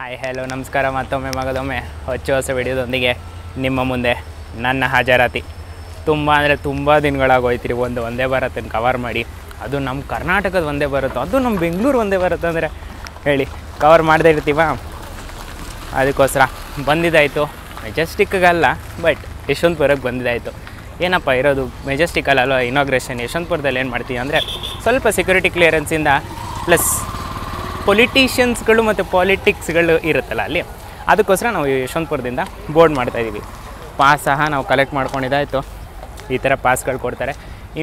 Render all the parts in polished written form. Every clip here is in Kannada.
ಹಾಯ್ ಹಲೋ ನಮಸ್ಕಾರ ಮತ್ತೊಮ್ಮೆ ಮಗದೊಮ್ಮೆ ಹೊಸ ವಿಡಿಯೋದೊಂದಿಗೆ ನಿಮ್ಮ ಮುಂದೆ ನನ್ನ ಹಾಜರಾತಿ. ತುಂಬ ಅಂದರೆ ತುಂಬ ದಿನಗಳಾಗೋಯ್ತಿರಿ ಒಂದು ವಂದೇ ಭಾರತನ ಕವರ್ ಮಾಡಿ. ಅದು ನಮ್ಮ ಕರ್ನಾಟಕದ ವಂದೇ ಭಾರತ, ಅದು ನಮ್ಮ ಬೆಂಗಳೂರು ವಂದೇ ಭಾರತ ಅಂದರೆ ಹೇಳಿ ಕವರ್ ಮಾಡದೇ ಇರ್ತೀವ. ಅದಕ್ಕೋಸ್ಕರ ಬಂದಿದ್ದಾಯಿತು. ಮೆಜೆಸ್ಟಿಕ್ಗಲ್ಲ ಬಟ್ ಯಶವಂತಪುರಕ್ಕೆ ಬಂದಿದ್ದಾಯಿತು. ಏನಪ್ಪ ಇರೋದು ಮೆಜೆಸ್ಟಿಕಲ್ಲ ಇನಾಗ್ರೇಷನ್. ಯಶವಂತಪುರದಲ್ಲಿ ಏನು ಮಾಡ್ತೀವಿ ಅಂದರೆ ಸ್ವಲ್ಪ ಸೆಕ್ಯೂರಿಟಿ ಕ್ಲಿಯರೆನ್ಸಿಂದ ಪ್ಲಸ್ ಪೊಲಿಟಿಷಿಯನ್ಸ್ಗಳು ಮತ್ತು ಪಾಲಿಟಿಕ್ಸ್ಗಳು ಇರುತ್ತಲ್ಲ ಅಲ್ಲಿ, ಅದಕ್ಕೋಸ್ಕರ ನಾವು ಯಶವಂತಪುರದಿಂದ ಬೋರ್ಡ್ ಮಾಡ್ತಾಯಿದ್ದೀವಿ. ಪಾಸ್ ಸಹ ನಾವು ಕಲೆಕ್ಟ್ ಮಾಡ್ಕೊಂಡಿದ್ದಾಯಿತು. ಈ ಥರ ಪಾಸ್ಗಳು ಕೊಡ್ತಾರೆ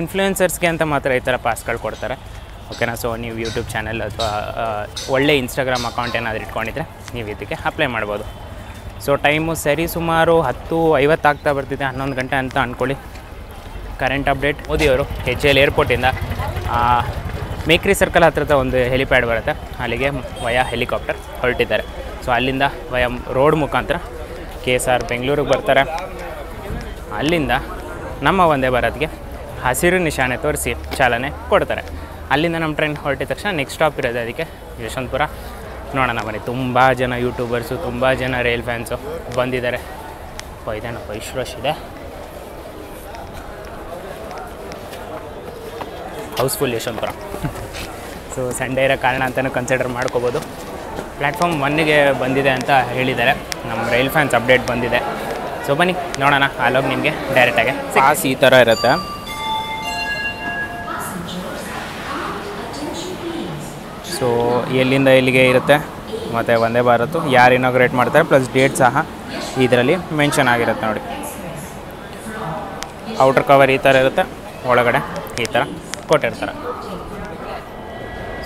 ಇನ್ಫ್ಲೂಯೆನ್ಸರ್ಸ್ಗೆ ಅಂತ ಮಾತ್ರ ಈ ಥರ ಪಾಸ್ಗಳು ಕೊಡ್ತಾರೆ, ಓಕೆನಾ. ಸೊ ನೀವು ಯೂಟ್ಯೂಬ್ ಚಾನೆಲ್ ಅಥವಾ ಒಳ್ಳೆ ಇನ್ಸ್ಟಾಗ್ರಾಮ್ ಅಕೌಂಟ್ ಏನಾದರೂ ಇಟ್ಕೊಂಡಿದ್ರೆ ನೀವು ಇದಕ್ಕೆ ಅಪ್ಲೈ ಮಾಡ್ಬೋದು. ಸೊ ಟೈಮು ಸರಿ ಸುಮಾರು 10:50 ಆಗ್ತಾ ಬರ್ತಿದೆ, 11 ಗಂಟೆ ಅಂತ ಅಂದ್ಕೊಳ್ಳಿ. ಕರೆಂಟ್ ಅಪ್ಡೇಟ್ ಮೋದಿಯವರು HL ಏರ್ಪೋರ್ಟಿಂದ ಮೇಕ್ರಿ ಸರ್ಕಲ್ ಹತ್ತಿರದ ಒಂದು ಹೆಲಿಪ್ಯಾಡ್ ಬರುತ್ತೆ, ಅಲ್ಲಿಗೆ ವಯಾ ಹೆಲಿಕಾಪ್ಟರ್ ಹೊರಟಿದ್ದಾರೆ. ಸೊ ಅಲ್ಲಿಂದ ವಯಾ ರೋಡ್ ಮುಖಾಂತರ KSR ಬೆಂಗಳೂರಿಗೆ ಬರ್ತಾರೆ. ಅಲ್ಲಿಂದ ನಮ್ಮ ವಂದೇ ಭಾರತ್ಗೆ ಹಸಿರು ನಿಶಾನೆ ತೋರಿಸಿ ಚಾಲನೆ ಕೊಡ್ತಾರೆ. ಅಲ್ಲಿಂದ ನಮ್ಮ ಟ್ರೈನ್ ಹೊರಟಿದ ತಕ್ಷಣ ನೆಕ್ಸ್ಟ್ ಸ್ಟಾಪ್ ಇರೋದು ಅದಕ್ಕೆ ಯಶವಂತಪುರ. ನೋಡೋಣ ಬನ್ನಿ. ತುಂಬ ಜನ ಯೂಟ್ಯೂಬರ್ಸು, ತುಂಬ ಜನ ರೈಲ್ ಫ್ಯಾನ್ಸು ಬಂದಿದ್ದಾರೆ. ಇದೇನಪ್ಪ ಇಷ್ಟು ರಶ್ ಇದೆ, ಹೌಸ್ಫುಲ್ ಯಶವಂತಪುರ. ಸೊ ಸಂಡೇ ಇರೋ ಕಾರಣ ಅಂತಲೂ ಕನ್ಸಿಡರ್ ಮಾಡ್ಕೋಬೋದು. ಪ್ಲ್ಯಾಟ್ಫಾರ್ಮ್ 1ಗೆ ಬಂದಿದೆ ಅಂತ ಹೇಳಿದ್ದಾರೆ, ನಮ್ಮ ರೈಲ್ ಫ್ಯಾನ್ಸ್ ಅಪ್ಡೇಟ್ ಬಂದಿದೆ. ಸೊ ಬನ್ನಿ ನೋಡೋಣ, ಅಲ್ಲೋಗಿ ನಿಮಗೆ ಡೈರೆಕ್ಟಾಗಿ ಪಾಸ್ ಈ ಥರ ಇರುತ್ತೆ. ಸೊ ಎಲ್ಲಿಂದ ಎಲ್ಲಿಗೆ ಇರುತ್ತೆ ಮತ್ತು ವಂದೇ ಭಾರತ್ ಯಾರು ಇನಾಗ್ರೇಟ್ ಮಾಡ್ತಾರೆ ಪ್ಲಸ್ ಡೇಟ್ ಸಹ ಇದರಲ್ಲಿ ಮೆನ್ಷನ್ ಆಗಿರುತ್ತೆ ನೋಡಿ. ಔಟರ್ ಕವರ್ ಈ ಥರ ಇರುತ್ತೆ, ಒಳಗಡೆ ಈ ಥರ ಕೊಟ್ಟಿರ್ತಾರೆ.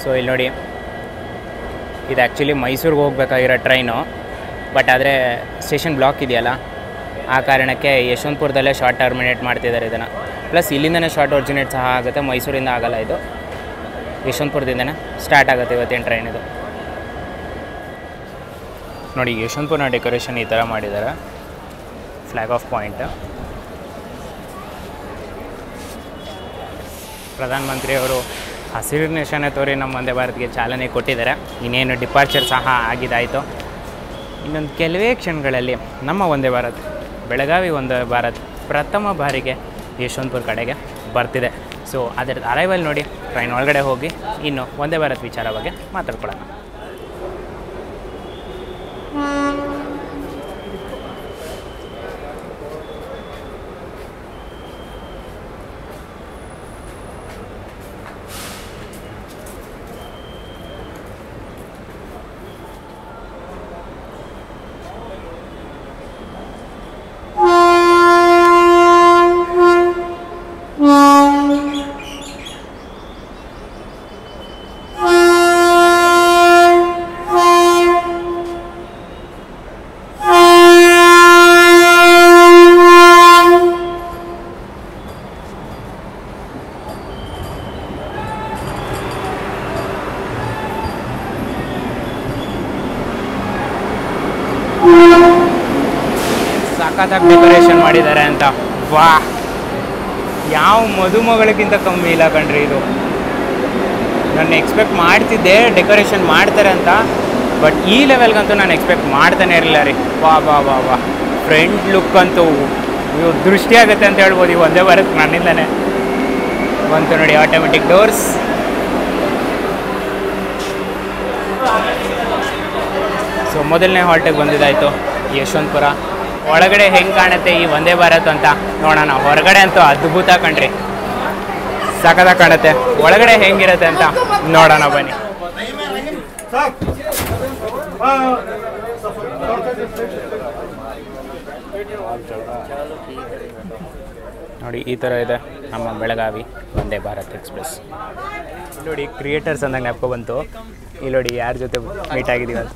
ಸೊ ಇಲ್ಲಿ ನೋಡಿ, ಇದು ಆ್ಯಕ್ಚುಲಿ ಮೈಸೂರಿಗೆ ಹೋಗಬೇಕಾಗಿರೋ ಟ್ರೈನು, ಬಟ್ ಆದರೆ ಸ್ಟೇಷನ್ ಬ್ಲಾಕ್ ಇದೆಯಲ್ಲ, ಆ ಕಾರಣಕ್ಕೆ ಯಶವಂತಪುರದಲ್ಲೇ ಶಾರ್ಟ್ ಟರ್ಮಿನೇಟ್ ಮಾಡ್ತಿದ್ದಾರೆ ಇದನ್ನು. ಪ್ಲಸ್ ಇಲ್ಲಿಂದನೇ ಶಾರ್ಟ್ ಒರಿಜಿನೇಟ್ ಸಹ ಆಗುತ್ತೆ, ಮೈಸೂರಿಂದ ಆಗೋಲ್ಲ ಇದು, ಯಶವಂತಪುರದಿಂದನೇ ಸ್ಟಾರ್ಟ್ ಆಗುತ್ತೆ ಇವತ್ತಿನ ಟ್ರೈನ್ ಇದು. ನೋಡಿ ಯಶವಂತಪುರನ ಡೆಕೋರೇಷನ್ ಈ ಥರ ಮಾಡಿದ್ದಾರೆ, ಫ್ಲ್ಯಾಗ್ ಆಫ್ ಪಾಯಿಂಟ್. ಪ್ರಧಾನಮಂತ್ರಿಯವರು ಹಸಿರು ನಿಶಾನೆ ತೋರಿ ನಮ್ಮ ವಂದೇ ಭಾರತ್ಗೆ ಚಾಲನೆ ಕೊಟ್ಟಿದ್ದಾರೆ. ಇನ್ನೇನು ಡಿಪಾರ್ಚರ್ ಸಹ ಆಗಿದ್ದಾಯಿತು. ಇನ್ನೊಂದು ಕೆಲವೇ ಕ್ಷಣಗಳಲ್ಲಿ ನಮ್ಮ ವಂದೇ ಭಾರತ್ ಬೆಳಗಾವಿ ವಂದೇ ಭಾರತ್ ಪ್ರಥಮ ಬಾರಿಗೆ ಯಶವಂತಪುರ ಕಡೆಗೆ ಬರ್ತಿದೆ. ಸೊ ಅದರ ಅರೈವಲ್ ನೋಡಿ, ಟ್ರೈನ್ ಒಳಗಡೆ ಹೋಗಿ ಇನ್ನು ವಂದೇ ಭಾರತ್ ವಿಚಾರ ಬಗ್ಗೆ ಮಾತಾಡ್ಕೊಳ್ಳೋಣ. ಸಖತ್ತಾಗಿ ಡೆಕೋರೇಷನ್ ಮಾಡಿದ್ದಾರೆ ಅಂತ, ವಾ, ಯಾವ ಮದುಮಗಳಿಗಿಂತ ಕಮ್ಮಿ ಇಲ್ಲ ಕಣ್ರಿ ಇದು. ನಾನು ಎಕ್ಸ್ಪೆಕ್ಟ್ ಮಾಡ್ತಿದ್ದೆ ಡೆಕೋರೇಷನ್ ಮಾಡ್ತಾರೆ ಅಂತ, ಬಟ್ ಈ ಲೆವೆಲ್ಗಂತೂ ನಾನು ಎಕ್ಸ್ಪೆಕ್ಟ್ ಮಾಡ್ತಾನೆ ಇರಲಿಲ್ಲ ರೀ. ವಾ ವಾ ವಾ ವಾ, ಫ್ರಂಟ್ ಲುಕ್ ಅಂತೂ ದೃಷ್ಟಿ ಆಗುತ್ತೆ ಅಂತ ಹೇಳ್ಬೋದು. ಈ ವಂದೇ ಭಾರತ್ ನನ್ನಿಂದನೇ ಬಂತು ನೋಡಿ. ಆಟೋಮೆಟಿಕ್ ಡೋರ್ಸ್, ಸೊ ಮೊದಲನೇ ಹಾಲ್ಟಿಗೆ ಬಂದಿದ್ದಾಯಿತು ಯಶವಂತಪುರ. ಒಳಗಡೆ ಹೆಂಗೆ ಕಾಣುತ್ತೆ ಈ ವಂದೇ ಭಾರತ್ ಅಂತ ನೋಡೋಣ. ಹೊರಗಡೆ ಅಂತೂ ಅದ್ಭುತ ಕಣ್ರಿ, ಸಖತ್ತಾಗಿ ಕಾಣುತ್ತೆ. ಒಳಗಡೆ ಹೆಂಗಿರುತ್ತೆ ಅಂತ ನೋಡೋಣ ಬನ್ನಿ. ನೋಡಿ ಈ ಥರ ಇದೆ ನಮ್ಮ ಬೆಳಗಾವಿ ವಂದೇ ಭಾರತ್ ಎಕ್ಸ್ಪ್ರೆಸ್. ನೋಡಿ ಕ್ರಿಯೇಟರ್ಸ್ ಅಂದಾಗ ನೆನಪು ಬಂತು. ಇಲ್ಲಿ ನೋಡಿ ಯಾರ ಜೊತೆ ಮೀಟ್ ಆಗಿದ್ದೀವಿ ಅಂತ,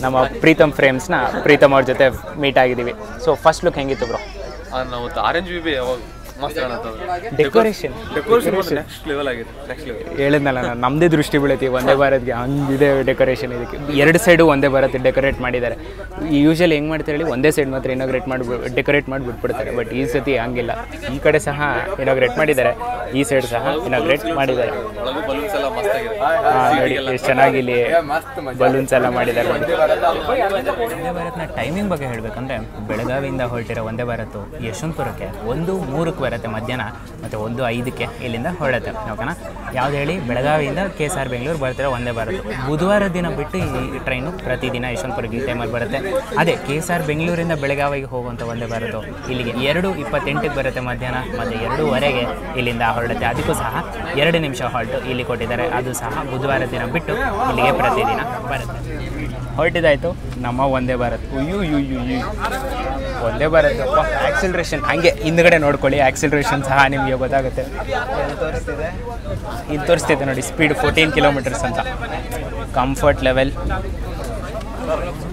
ನಮ್ಮ ಪ್ರೀತಮ್ ಫ್ರೇಮ್ಸ್ನ ಪ್ರೀತಮ್ ಅವ್ರ ಜೊತೆ ಮೀಟ್ ಆಗಿದ್ದೀವಿ. ಸೊ ಫಸ್ಟ್ ಲುಕ್ ಹೆಂಗಿತ್ತು ಬ್ರೋ? ನಾವು ಆರೆಂಜ್ ವಿಬಿ ಯಾವಾಗ ಡೆಕೋರೇಷನ್ ನೆಕ್ಸ್ಟ್ ಲೆವೆಲ್ ಆಗಿದೆ. ಹೇಳಿದ್ನಲ್ಲ ನಾನು, ನಮ್ಮದೇ ದೃಷ್ಟಿ ಬೀಳುತ್ತೆ ಒಂದೇ ಭಾರತ್ಗೆ, ಹಂಗಿದೆ ಡೆಕೋರೇಷನ್. ಇದಕ್ಕೆ 2 ಸೈಡು ಒಂದೇ ಭಾರತ್ ಡೆಕೋರೇಟ್ ಮಾಡಿದ್ದಾರೆ. ಯೂಶಲಿ ಹೆಂಗೆ ಮಾಡ್ತಾರೆ ಹೇಳಿ, ಒಂದೇ ಸೈಡ್ ಮಾತ್ರ ಡೆಕೋರೇಟ್ ಮಾಡಿ ಬಿಟ್ಬಿಡ್ತಾರೆ. ಬಟ್ ಈ ಸತಿ ಹಂಗಿಲ್ಲ, ಈ ಕಡೆ ಸಹ ಇನಾಗ್ರೇಟ್ ಮಾಡಿದ್ದಾರೆ, ಈ ಸೈಡ್ ಸಹ ಇನಾಗ್ರೇಟ್ ಮಾಡಿದ್ದಾರೆ. ನೋಡಿ ಎಷ್ಟು ಚೆನ್ನಾಗಿ ಇಲ್ಲಿ ಬಲೂನ್ಸ್ ಎಲ್ಲ ಮಾಡಿದ್ದಾರೆ. ವಂದೇ ಭಾರತ್ನ ಟೈಮಿಂಗ್ ಬಗ್ಗೆ ಹೇಳಬೇಕಂದ್ರೆ, ಬೆಳಗಾವಿಯಿಂದ ಹೊರಟಿರೋ ವಂದೇ ಭಾರತ್ ಯಶವಂತಪುರಕ್ಕೆ 1:03 ಬರುತ್ತೆ ಮಧ್ಯಾಹ್ನ, ಮತ್ತು 1:05 ಇಲ್ಲಿಂದ ಹೊರಡುತ್ತೆ. ಓಕೆನಾ? ಯಾವ್ದು ಹೇಳಿ, ಬೆಳಗಾವಿಯಿಂದ KSR ಬೆಂಗಳೂರು ಬರ್ತಿರೋ ವಂದೇ ಭಾರತ್. ಬುಧವಾರ ದಿನ ಬಿಟ್ಟು ಈ ಟ್ರೈನು ಪ್ರತಿದಿನ ಯಶವಂತಪುರಕ್ಕೆ ಈ ಟೈಮಲ್ಲಿ ಬರುತ್ತೆ. ಅದೇ KSR ಬೆಂಗಳೂರಿಂದ ಬೆಳಗಾವಿಗೆ ಹೋಗುವಂಥ ವಂದೇ ಭಾರತ್ ಇಲ್ಲಿಗೆ 2:28 ಬರುತ್ತೆ ಮಧ್ಯಾಹ್ನ, ಮತ್ತು 2:15 ಇಲ್ಲಿಂದ ಹೊರಡುತ್ತೆ. ಅದಕ್ಕೂ ಸಹ 2 ನಿಮಿಷ ಹಾಲ್ಟ್ ಇಲ್ಲಿ ಕೊಟ್ಟಿದ್ದಾರೆ. ಅದು ಸಹ ಬುಧವಾರ ದಿನ ಬಿಟ್ಟು ಇಲ್ಲಿಗೆ ಪ್ರತಿದಿನ ಬರುತ್ತೆ. ಹೊರಟಿದ್ದಾಯಿತು ನಮ್ಮ ವಂದೇ ಭಾರತ್. ವಂದೇ ಭಾರತ್ ಆಕ್ಸಿಲರೇಷನ್ ಹಾಗೆ ಹಿಂದ್ಗಡೆ ನೋಡ್ಕೊಳ್ಳಿ, ಆಕ್ಸಿಲರೇಷನ್ ಸಹ ನಿಮಗೆ ಗೊತ್ತಾಗುತ್ತೆ. ಇಲ್ಲಿ ತೋರಿಸ್ತಿದೆ ನೋಡಿ, ಸ್ಪೀಡ್ 14 ಕಿಲೋಮೀಟರ್ಸ್ ಅಂತ. ಕಂಫರ್ಟ್ ಲೆವೆಲ್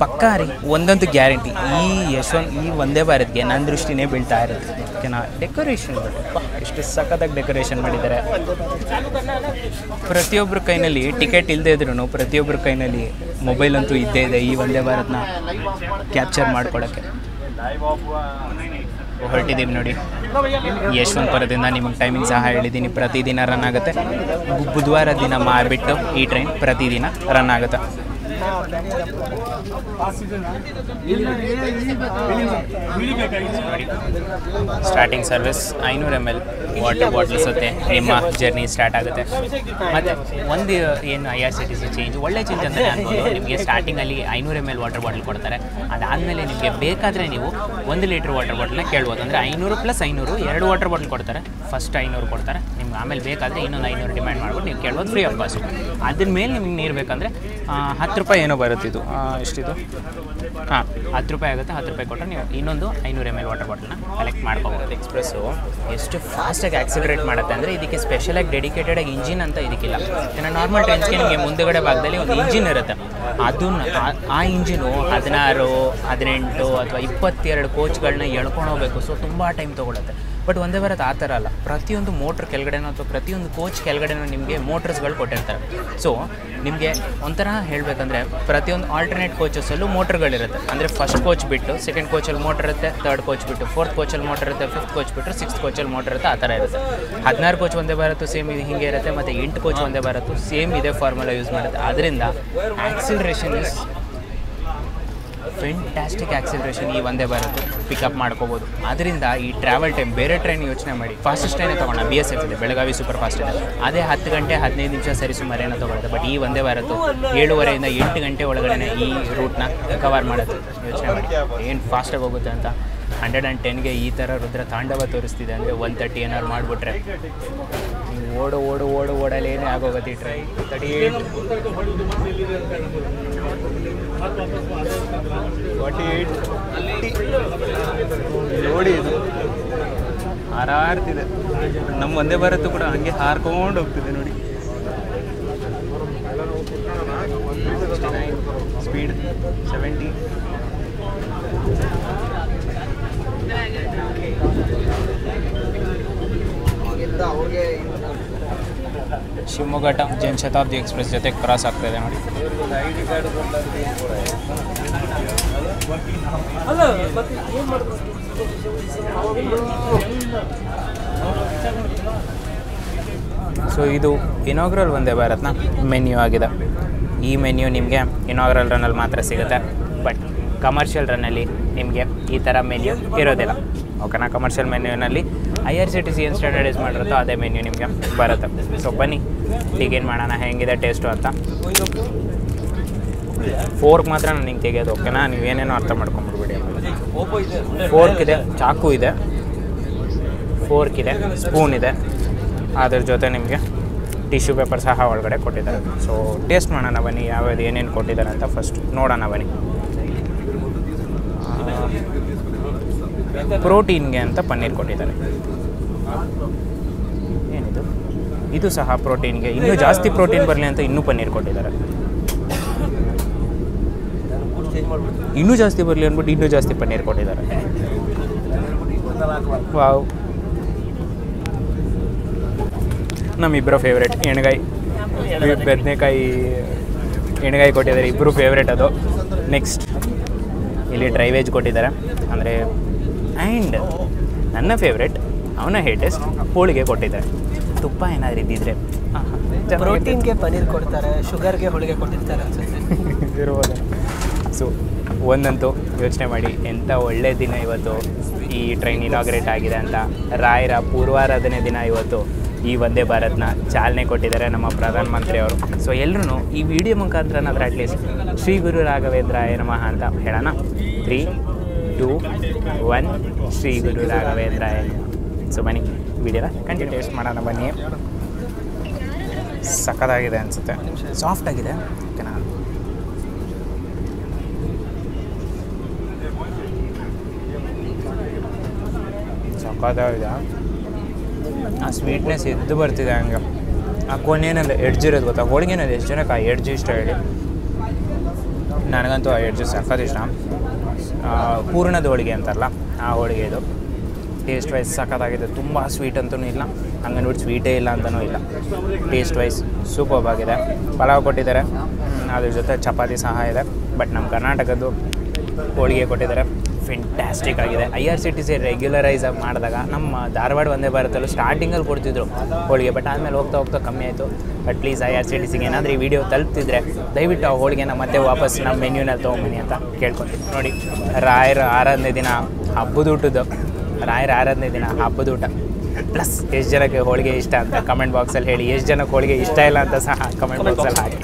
ಪಕ್ಕಾ ರೀ, ಒಂದಂತೂ ಗ್ಯಾರಂಟಿ, ಈ ವಂದೇ ಭಾರತ್ಗೆ ನನ್ನ ದೃಷ್ಟಿನೇ ಬೀಳ್ತಾ ಇರುತ್ತೆ. ಓಕೆನಾ? ಡೆಕೋರೇಷನ್ ಎಷ್ಟು ಸಖತ್ತಾಗಿ ಡೆಕೋರೇಷನ್ ಮಾಡಿದ್ದಾರೆ. ಪ್ರತಿಯೊಬ್ಬರ ಕೈನಲ್ಲಿ ಟಿಕೆಟ್ ಇಲ್ಲದೆ ಇದ್ರೂ ಪ್ರತಿಯೊಬ್ಬರ ಕೈನಲ್ಲಿ ಮೊಬೈಲ್ ಅಂತೂ ಇದ್ದೇ ಇದೆ ಈ ವಂದೇ ಭಾರತ್ನ ಕ್ಯಾಪ್ಚರ್ ಮಾಡ್ಕೊಳ್ಳೋಕ್ಕೆ. ಹೊರಟಿದ್ದೀವಿ ನೋಡಿ ಯಶವಂತಪುರದಿಂದ. ನಿಮಗೆ ಟೈಮಿಂಗ್ ಸಹ ಹೇಳಿದ್ದೀನಿ, ಪ್ರತಿದಿನ ರನ್ ಆಗುತ್ತೆ. ಬುಧವಾರ ದಿನ ಮಾಡಿಬಿಟ್ಟು ಈ ಟ್ರೈನ್ ಪ್ರತಿದಿನ ರನ್ ಆಗುತ್ತೆ. Starting service 500 ml water bottles ಜೊತೆ ನಿಮ್ಮ ಜರ್ನಿ ಸ್ಟಾರ್ಟ್ ಆಗುತ್ತೆ. ಮತ್ತು ಒಂದು ಏನು IRCTC ಚೇಂಜ್, ಒಳ್ಳೆ ಚೇಂಜ್ ಅಂತಲೇ ಅನ್ಬೋದು. ನಿಮಗೆ ಸ್ಟಾರ್ಟಿಂಗಲ್ಲಿ 500 ml ವಾಟರ್ ಬಾಟಲ್ ಕೊಡ್ತಾರೆ. ಅದಾದಮೇಲೆ ನಿಮಗೆ ಬೇಕಾದರೆ ನೀವು 1 ಲೀಟ್ರ್ ವಾಟರ್ ಬಾಟಲ್ನ ಕೇಳ್ಬೋದು. ಅಂದರೆ 500 + 500 2 ವಾಟರ್ ಬಾಟಲ್ ಕೊಡ್ತಾರೆ. ಫಸ್ಟ್ 500 ಕೊಡ್ತಾರೆ, ನಿಮ್ಗೆ ಆಮೇಲೆ ಬೇಕಾದರೆ ಇನ್ನೊಂದು 500 ಡಿಮ್ಯಾಂಡ್ ಮಾಡ್ಬಿಟ್ಟು ನೀವು ಕೇಳ್ಬೋದು, ಫ್ರೀ ಆಫ್ ಕಾಸ್ಟ್. ಅದ್ರ ಮೇಲೆ ನಿಮ್ಗೆ ನೀರು ಬೇಕಂದರೆ 10 ರೂಪಾಯಿ ಏನೋ ಬರುತ್ತಿದ್ದು, ಎಷ್ಟಿದು? 10 ರೂಪಾಯಿ ಆಗುತ್ತೆ. 10 ರೂಪಾಯಿ ಕೊಟ್ಟರೆ ನೀವು ಇನ್ನೊಂದು 500 ml ವಾಟರ್ ಬಾಟಲ್ನ ಕಲೆಕ್ಟ್ ಮಾಡ್ಕೋಬೋದು. ಎಕ್ಸ್ಪ್ರೆಸ್ಸು ಎಷ್ಟು ಫಾಸ್ಟಾಗಿ ಆಕ್ಸಿಲರೇಟ್ ಮಾಡುತ್ತೆ ಅಂದರೆ, ಇದಕ್ಕೆ ಸ್ಪೆಷಲಾಗಿ ಡೆಡಿಕೇಟೆಡಾಗಿ ಇಂಜಿನ್ ಅಂತ ಇದಕ್ಕಿಲ್ಲ. ಇನ್ನು ನಾರ್ಮಲ್ ಟ್ರೈನ್ಸ್ಗೆ ನಿಮಗೆ ಮುಂದುಗಡೆ ಭಾಗದಲ್ಲಿ ಒಂದು ಇಂಜಿನ್ ಇರುತ್ತೆ. ಅದನ್ನು ಆ ಇಂಜಿನು 16, 18 ಅಥವಾ 22 ಕೋಚ್ಗಳನ್ನ ಎಳ್ಕೊಂಡು ಹೋಗಬೇಕು. ಸೊ ತುಂಬ ಟೈಮ್ ತೊಗೊಳುತ್ತೆ. ಬಟ್ ವಂದೇ ಭಾರತ್ ಆ ಥರ ಅಲ್ಲ. ಪ್ರತಿಯೊಂದು ಮೋಟ್ರ್ ಕೆಳಗಡೆನೋ ಅಥವಾ ಪ್ರತಿಯೊಂದು ಕೋಚ್ ಕೆಳಗಡೆನೋ ನಿಮಗೆ ಮೋಟರ್ಸ್ಗಳು ಕೊಟ್ಟಿರ್ತಾರೆ. ಸೊ ನಿಮಗೆ ಒಂಥರ ಹೇಳಬೇಕಂದ್ರೆ, ಪ್ರತಿಯೊಂದು ಆಲ್ಟರ್ನೇಟ್ ಕೋಚಸ್ಸಲ್ಲೂ ಮೋಟ್ರ್ಗಳಿರುತ್ತೆ. ಅಂದರೆ ಫಸ್ಟ್ ಕೋಚ್ ಬಿಟ್ಟು ಸೆಕೆಂಡ್ ಕೋಚಲ್ಲಿ ಮೋಟರ್ ಇರುತ್ತೆ, ಥರ್ಡ್ ಕೋಚ್ ಬಿಟ್ಟು ಫೋರ್ತ್ ಕೋಚಲ್ಲಿ ಮೋಟರ್ ಇರುತ್ತೆ, ಫಿಫ್ತ್ ಕೋಚ್ ಬಿಟ್ಟು ಸಿಕ್ಸ್ತ್ ಕೋಚಲ್ಲಿ ಮೋಟರ್ ಇರುತ್ತೆ. ಆ ಥರ ಇರುತ್ತೆ. 16 ಕೋಚ್ ವಂದೇ ಭಾರತ್ ಸೇಮ್ ಹೀಗೆ ಇರುತ್ತೆ, ಮತ್ತು 8 ಕೋಚ್ ವಂದೇ ಭಾರತ್ ಸೇಮ್ ಇದೇ ಫಾರ್ಮುಲಾ ಯೂಸ್ ಮಾಡುತ್ತೆ. ಅದರಿಂದ ಆಕ್ಸಿಲರೇಷನ್ ಇಸ್ ಫೆಂಟ್ಯಾಸ್ಟಿಕ್. ಆಕ್ಸಿಲರೇಷನ್ ಈ ವಂದೇ ಭಾರತ್ ಪಿಕಪ್ ಮಾಡ್ಕೋಬೋದು. ಅದರಿಂದ ಈ ಟ್ರಾವೆಲ್ ಟೈಮ್ ಬೇರೆ ಟ್ರೈನ್ ಯೋಚನೆ ಮಾಡಿ, ಫಾಸ್ಟೆಸ್ಟ್ ಟ್ರೈನೇ ತೊಗೊಂಡ BSF ಇದೆ, ಬೆಳಗಾವಿ ಸೂಪರ್ ಫಾಸ್ಟ್ ಇದೆ, ಅದೇ 10 ಗಂಟೆ 15 ನಿಮಿಷ ಸರಿ ಸುಮಾರು ಏನೋ ತೊಗೊಳುತ್ತೆ. ಬಟ್ ಈ ವಂದೇ ಭಾರತ್ 7:30 ಇಂದ 8 ಗಂಟೆ ಒಳಗಡೆ ಈ ರೂಟ್ನ ಕವರ್ ಮಾಡುತ್ತೆ. ಯೋಚನೆ ಮಾಡಿ ಏನು ಫಾಸ್ಟಾಗಿ ಹೋಗುತ್ತೆ ಅಂತ. 110ಗೆ ಈ ಥರ ರುದ್ರ ತಾಂಡವ ತೋರಿಸ್ತಿದೆ ಅಂದರೆ 130 ಏನಾದ್ರು ಮಾಡಿಬಿಟ್ರೆ ಓಡಲ್ಲಿ ಏನೇ ಆಗೋಗುತ್ತೆ ಈ ಟ್ರೈನ್. 38 ನೋಡಿ, ಇದು ಹಾರಾಡ್ತಿದೆ. ನಮ್ಮ ವಂದೇ ಭಾರತ್ ಕೂಡ ಹಂಗೆ ಹಾರ್ಕೊಂಡು ಹೋಗ್ತಿದೆ ನೋಡಿ. 69 ಸ್ಪೀಡ್ 70. ಶಿವಮೊಗ್ಗ ಜನಶತಾಬ್ದಿ ಎಕ್ಸ್ಪ್ರೆಸ್ ಜೊತೆ ಕ್ರಾಸ್ ಆಗ್ತಾಯಿದೆ ನೋಡಿ. ಸೊ ಇದು ಇನಾಗ್ರಲ್ ವಂದೇ ಭಾರತ್ನ ಮೆನ್ಯೂ ಆಗಿದೆ. ಈ ಮೆನ್ಯೂ ನಿಮಗೆ ಇನಾಗ್ರಲ್ ರನ್ನಲ್ಲಿ ಮಾತ್ರ ಸಿಗುತ್ತೆ. ಬಟ್ ಕಮರ್ಷಿಯಲ್ ರನ್ನಲ್ಲಿ ನಿಮಗೆ ಈ ಥರ ಮೆನ್ಯೂ ಇರೋದಿಲ್ಲ. ಓಕೆನಾ? ಕಮರ್ಷಿಯಲ್ ಮೆನ್ಯೂನಲ್ಲಿ IRCTC ಏನು ಸ್ಟ್ಯಾಂಡರ್ಡೈಸ್ ಮಾಡಿರುತ್ತೋ ಅದೇ ಮೆನ್ಯೂ ನಿಮಗೆ ಬರುತ್ತೆ. ಸೊ ಬನ್ನಿ ಟಿಗೇನ್ ಮಾಡೋಣ ಹೆಂಗಿದೆ ಟೇಸ್ಟು ಅಂತ. ಫೋರ್ಕ್ ಮಾತ್ರ ನಾನು ಹಿಂಗೆ ತೆಗೆಯೋದು. ಓಕೆನಾ? ನೀವೇನೇನೋ ಅರ್ಥ ಮಾಡ್ಕೊಂಬಿಡ್ಬೇಡಿ. ಫೋರ್ಕ್ ಇದೆ, ಚಾಕು ಇದೆ, ಫೋರ್ಕ್ ಇದೆ, ಸ್ಪೂನ್ ಇದೆ, ಅದ್ರ ಜೊತೆ ನಿಮಗೆ ಟಿಶ್ಯೂ ಪೇಪರ್ ಸಹ ಒಳಗಡೆ ಕೊಟ್ಟಿದ್ದಾರೆ. ಸೊ ಟೇಸ್ಟ್ ಮಾಡೋಣ ಬನ್ನಿ, ಯಾವ್ಯಾವುದು ಏನೇನು ಕೊಟ್ಟಿದ್ದಾರೆ ಅಂತ ಫಸ್ಟ್ ನೋಡೋಣ ಬನ್ನಿ. ಪ್ರೋಟೀನ್ಗೆ ಅಂತ ಪನ್ನೀರ್ ಕೊಟ್ಟಿದ್ದಾರೆ. ಏನಿದು? ಇದು ಸಹ ಪ್ರೋಟೀನ್ಗೆ, ಇನ್ನೂ ಜಾಸ್ತಿ ಪ್ರೋಟೀನ್ ಬರಲಿ ಅಂತ ಇನ್ನೂ ಪನ್ನೀರ್ ಕೊಟ್ಟಿದ್ದಾರೆ. ಇನ್ನೂ ಜಾಸ್ತಿ ಬರಲಿ ಅಂದ್ಬಿಟ್ಟು ಇನ್ನೂ ಜಾಸ್ತಿ ಪನ್ನೀರ್ ಕೊಟ್ಟಿದ್ದಾರೆ. ವಾವ್, ನಮ್ಮಿಬ್ಬರ ಫೇವ್ರೇಟ್ ಎಣ್ಗಾಯಿ ಬದನೆಕಾಯಿ ಎಣ್ಗಾಯಿ ಕೊಟ್ಟಿದ್ದಾರೆ, ಇಬ್ಬರು ಫೇವ್ರೇಟ್ ಅದು. ನೆಕ್ಸ್ಟ್ ಇಲ್ಲಿ ಡ್ರೈ ವೆಜ್ ಕೊಟ್ಟಿದ್ದಾರೆ ಅಂದರೆ, ಆ್ಯಂಡ್ ನನ್ನ ಫೇವ್ರೇಟ್ ಅವನ ಹೇಟೆಸ್ಟ್ ಹೋಳಿಗೆ ಕೊಟ್ಟಿದ್ದಾರೆ. ತುಪ್ಪ ಏನಾದರೂ ಇದ್ದಿದ್ರೆ ಪ್ರೋಟೀನ್ಗೆ ಪನ್ನೀರ್ ಕೊಡ್ತಾರೆ, ಶುಗರ್ಗೆ ಹೋಳಿಗೆ ಕೊಟ್ಟಿರ್ತಾರೆ ಅನ್ಸುತ್ತೆ ಇರ್ಬೋದು. ಸೊ ಒಂದಂತೂ ಯೋಚನೆ ಮಾಡಿ, ಎಂಥ ಒಳ್ಳೆಯ ದಿನ ಇವತ್ತು ಈ ಟ್ರೈನ್ ಇನಾಗ್ರೇಟ್ ಆಗಿದೆ ಅಂತ. ರಾಯರ ಪೂರ್ವಾರಾಧನೆ ದಿನ ಇವತ್ತು ಈ ವಂದೇ ಭಾರತ್ನ ಚಾಲನೆ ಕೊಟ್ಟಿದ್ದಾರೆ ನಮ್ಮ ಪ್ರಧಾನಮಂತ್ರಿಯವರು. ಸೊ ಎಲ್ಲರೂ ಈ ವಿಡಿಯೋ ಮುಖಾಂತರನಾದ್ರೂ ಅಟ್ಲೀಸ್ಟ್ ಶ್ರೀ ಗುರು ರಾಘವೇಂದ್ರಾಯ ನಮಃ ಅಂತ ಹೇಳೋಣ. 3, 2, 1 ಶ್ರೀ ಗುರು ರಾಘವೇಂದ್ರಾಯ. ಸೊ ಬನ್ನಿ ವಿಡಿಯೋನ ಕಂಟಿನ್ಯೂ ಟೇಸ್ಟ್ ಮಾಡೋಣ ಬನ್ನಿ. ಸಖತ್ತಾಗಿದೆ ಅನಿಸುತ್ತೆ, ಸಾಫ್ಟಾಗಿದೆ. ಓಕೆನಾ, ಸಖತ್ತಾಗಿದೆ. ಆ ಸ್ವೀಟ್ನೆಸ್ ಎದ್ದು ಬರ್ತಿದೆ ಹಂಗೆ. ಆ ಕೊನೆಯಲ್ಲಿ ಎಡ್ಜ್ ಇರೋದು ಗೊತ್ತಾ, ಹೋಳಿಗೆನಲ್ಲಿ ಎಷ್ಟು ಜನಕ್ಕೆ ಆ ಎಡ್ಜ್ ಇಷ್ಟ ಹೇಳಿ. ನನಗಂತೂ ಆ ಎಡ್ಜ್ ಸಖತ್ ಇಷ್ಟ. ಪೂರ್ಣದ ಹೋಳಿಗೆ ಅಂತಾರಲ್ಲ ಆ ಹೋಳಿಗೆ ಇದು. ಟೇಸ್ಟ್ ವೈಸ್ ಸಖತ್ತಾಗಿದೆ. ತುಂಬ ಸ್ವೀಟ್ ಅಂತೂ ಇಲ್ಲ, ಹಂಗೆ ನೋಡಿ ಸ್ವೀಟೇ ಇಲ್ಲ ಅಂತಲೂ ಇಲ್ಲ. ಟೇಸ್ಟ್ ವೈಸ್ ಸೂಪರ್ಬ್ ಆಗಿದೆ. ಪಲಾವ್ ಕೊಟ್ಟಿದ್ದಾರೆ, ಅದ್ರ ಜೊತೆ ಚಪಾತಿ ಸಹ ಇದೆ. ಬಟ್ ನಮ್ಮ ಕರ್ನಾಟಕದ್ದು ಹೋಳಿಗೆ ಕೊಟ್ಟಿದ್ದಾರೆ, ಫೆಂಟ್ಯಾಸ್ಟಿಕ್ ಆಗಿದೆ. IRCTC ರೆಗ್ಯುಲರೈಸ್ ಆಗಿ ಮಾಡಿದಾಗ ನಮ್ಮ ಧಾರವಾಡ ವಂದೇ ಭಾರತಲ್ಲೂ ಸ್ಟಾರ್ಟಿಂಗಲ್ಲಿ ಕೊಡ್ತಿದ್ರು ಹೋಳಿಗೆ, ಬಟ್ ಆದಮೇಲೆ ಹೋಗ್ತಾ ಹೋಗ್ತಾ ಕಮ್ಮಿ ಆಯಿತು. ಬಟ್ ಪ್ಲೀಸ್ IRCTCಗೆ ಏನಾದರೂ ಈ ವಿಡಿಯೋ ತಲುಪ್ತಿದ್ರೆ ದಯವಿಟ್ಟು ಆ ಹೋಳಿಗೆನ ಮತ್ತೆ ವಾಪಸ್ ನಮ್ಮ ಮೆನ್ಯೂನಲ್ಲಿ ತೊಗೊಂಬನ್ನಿ ಅಂತ ಕೇಳ್ಕೊತೀನಿ. ನೋಡಿ, ರಾಯರ ಆರಾಧನೆ ದಿನ ಹಬ್ಬದ ಊಟದ್ದು, ರಾಯರ ಆರಾಧನೆ ದಿನ ಹಬ್ಬದ ಊಟ ಪ್ಲಸ್ ಎಷ್ಟು ಜನಕ್ಕೆ ಹೋಳಿಗೆ ಇಷ್ಟ ಅಂತ ಕಮೆಂಟ್ ಬಾಕ್ಸಲ್ಲಿ ಹೇಳಿ. ಎಷ್ಟು ಜನಕ್ಕೆ ಹೋಳಿಗೆ ಇಷ್ಟ ಇಲ್ಲ ಅಂತ ಸಹ ಕಮೆಂಟ್ ಬಾಕ್ಸಲ್ಲಿ ಹಾಕಿ.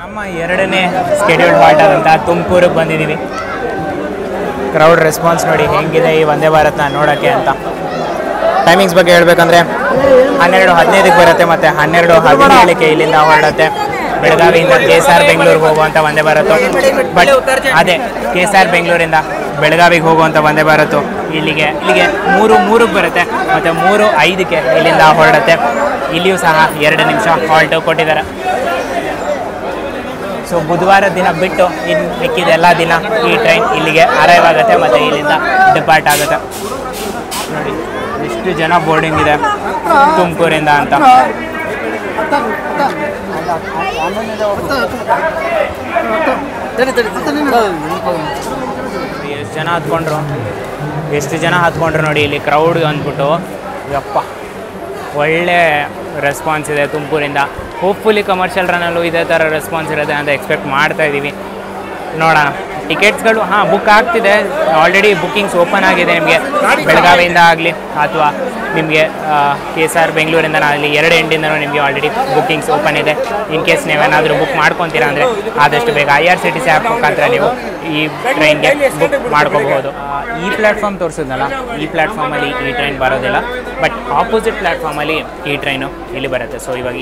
ನಮ್ಮ ಎರಡನೇ ಸ್ಕೆಡ್ಯೂಲ್ಡ್ ಹಾಲ್ಟ್ ಆದಂಥ ತುಮಕೂರಿಗೆ ಬಂದಿದ್ದೀವಿ. ಕ್ರೌಡ್ ರೆಸ್ಪಾನ್ಸ್ ನೋಡಿ ಹೆಂಗಿದೆ ಈ ವಂದೇ ಭಾರತ್ನ ನೋಡೋಕ್ಕೆ ಅಂತ. ಟೈಮಿಂಗ್ಸ್ ಬಗ್ಗೆ ಹೇಳಬೇಕಂದ್ರೆ 12:15ಕ್ಕೆ ಬರುತ್ತೆ ಮತ್ತು 12:17ಕ್ಕೆ ಇಲ್ಲಿಂದ ಹೊರಡುತ್ತೆ. ಬೆಳಗಾವಿಯಿಂದ KSR ಬೆಂಗಳೂರಿಗೆ ಹೋಗುವಂಥ ವಂದೇ ಭಾರತು. ಬಟ್ ಅದೇ KSR ಬೆಂಗಳೂರಿಂದ ಬೆಳಗಾವಿಗೆ ಹೋಗುವಂಥ ವಂದೇ ಭಾರತು ಇಲ್ಲಿಗೆ 3:03ಕ್ಕೆ ಬರುತ್ತೆ ಮತ್ತು 3:05ಕ್ಕೆ ಇಲ್ಲಿಂದ ಹೊರಡುತ್ತೆ. ಇಲ್ಲಿಯೂ ಸಹ 2 ನಿಮಿಷ ಹಾಲ್ಟು ಕೊಟ್ಟಿದ್ದಾರೆ. ಸೊ ಬುಧವಾರ ದಿನ ಬಿಟ್ಟು ಇನ್ನು ಮಿಕ್ಕಿದೆಲ್ಲ ದಿನ ಈ ಟ್ರೈನ್ ಇಲ್ಲಿಗೆ ಅರೈವ್ ಆಗುತ್ತೆ ಮತ್ತು ಇಲ್ಲಿಂದ ಡಿಪಾರ್ಟ್ ಆಗುತ್ತೆ. ನೋಡಿ ಎಷ್ಟು ಜನ ಬೋರ್ಡಿಂಗ್ ಇದೆ ತುಮಕೂರಿಂದ ಅಂತ. ಎಷ್ಟು ಜನ ಹತ್ಕೊಂಡ್ರು ನೋಡಿ ಇಲ್ಲಿ ಕ್ರೌಡ್ ಅಂದ್ಬಿಟ್ಟು. ಯಪ್ಪ, ಒಳ್ಳೆ ರೆಸ್ಪಾನ್ಸ್ ಇದೆ ತುಮಕೂರಿಂದ. ಹೋಪ್ಫುಲಿ ಕಮರ್ಷಿಯಲ್ ರನ್ನಲ್ಲೂ ಇದೇ ಥರ ರೆಸ್ಪಾನ್ಸ್ ಇರುತ್ತೆ ಅಂತ ಎಕ್ಸ್ಪೆಕ್ಟ್ ಮಾಡ್ತಾ ಇದ್ದೀವಿ. ನೋಡೋಣ. ಟಿಕೆಟ್ಸ್ಗಳು ಬುಕ್ ಆಗ್ತಿದೆ, ಆಲ್ರೆಡಿ ಬುಕ್ಕಿಂಗ್ಸ್ ಓಪನ್ ಆಗಿದೆ. ನಿಮಗೆ ಬೆಳಗಾವಿಯಿಂದ ಆಗಲಿ ಅಥವಾ ನಿಮಗೆ KSR ಬೆಂಗಳೂರಿಂದ ಆಗಲಿ 2 ಎಂಡಿಂದನೂ ನಿಮಗೆ ಆಲ್ರೆಡಿ ಬುಕ್ಕಿಂಗ್ಸ್ ಓಪನ್ ಇದೆ. ಇನ್ ಕೇಸ್ ನೀವೇನಾದರೂ ಬುಕ್ ಮಾಡ್ಕೊತೀರಾ ಅಂದರೆ ಆದಷ್ಟು ಬೇಗ IRCTC ಆ್ಯಪ್ ಮುಖಾಂತರ ನೀವು ಈ ಟ್ರೈನ್ಗೆ ಬುಕ್ ಮಾಡ್ಕೋಬಹುದು. ಈ ಪ್ಲ್ಯಾಟ್ಫಾರ್ಮ್ ತೋರಿಸಿದ್ನಲ್ಲ, ಈ ಪ್ಲ್ಯಾಟ್ಫಾರ್ಮಲ್ಲಿ ಈ ಟ್ರೈನ್ ಬರೋದಿಲ್ಲ, ಬಟ್ ಆಪೋಸಿಟ್ ಪ್ಲ್ಯಾಟ್ಫಾರ್ಮಲ್ಲಿ ಈ ಟ್ರೈನು ಇಲ್ಲಿ ಬರುತ್ತೆ. ಸೊ ಇವಾಗ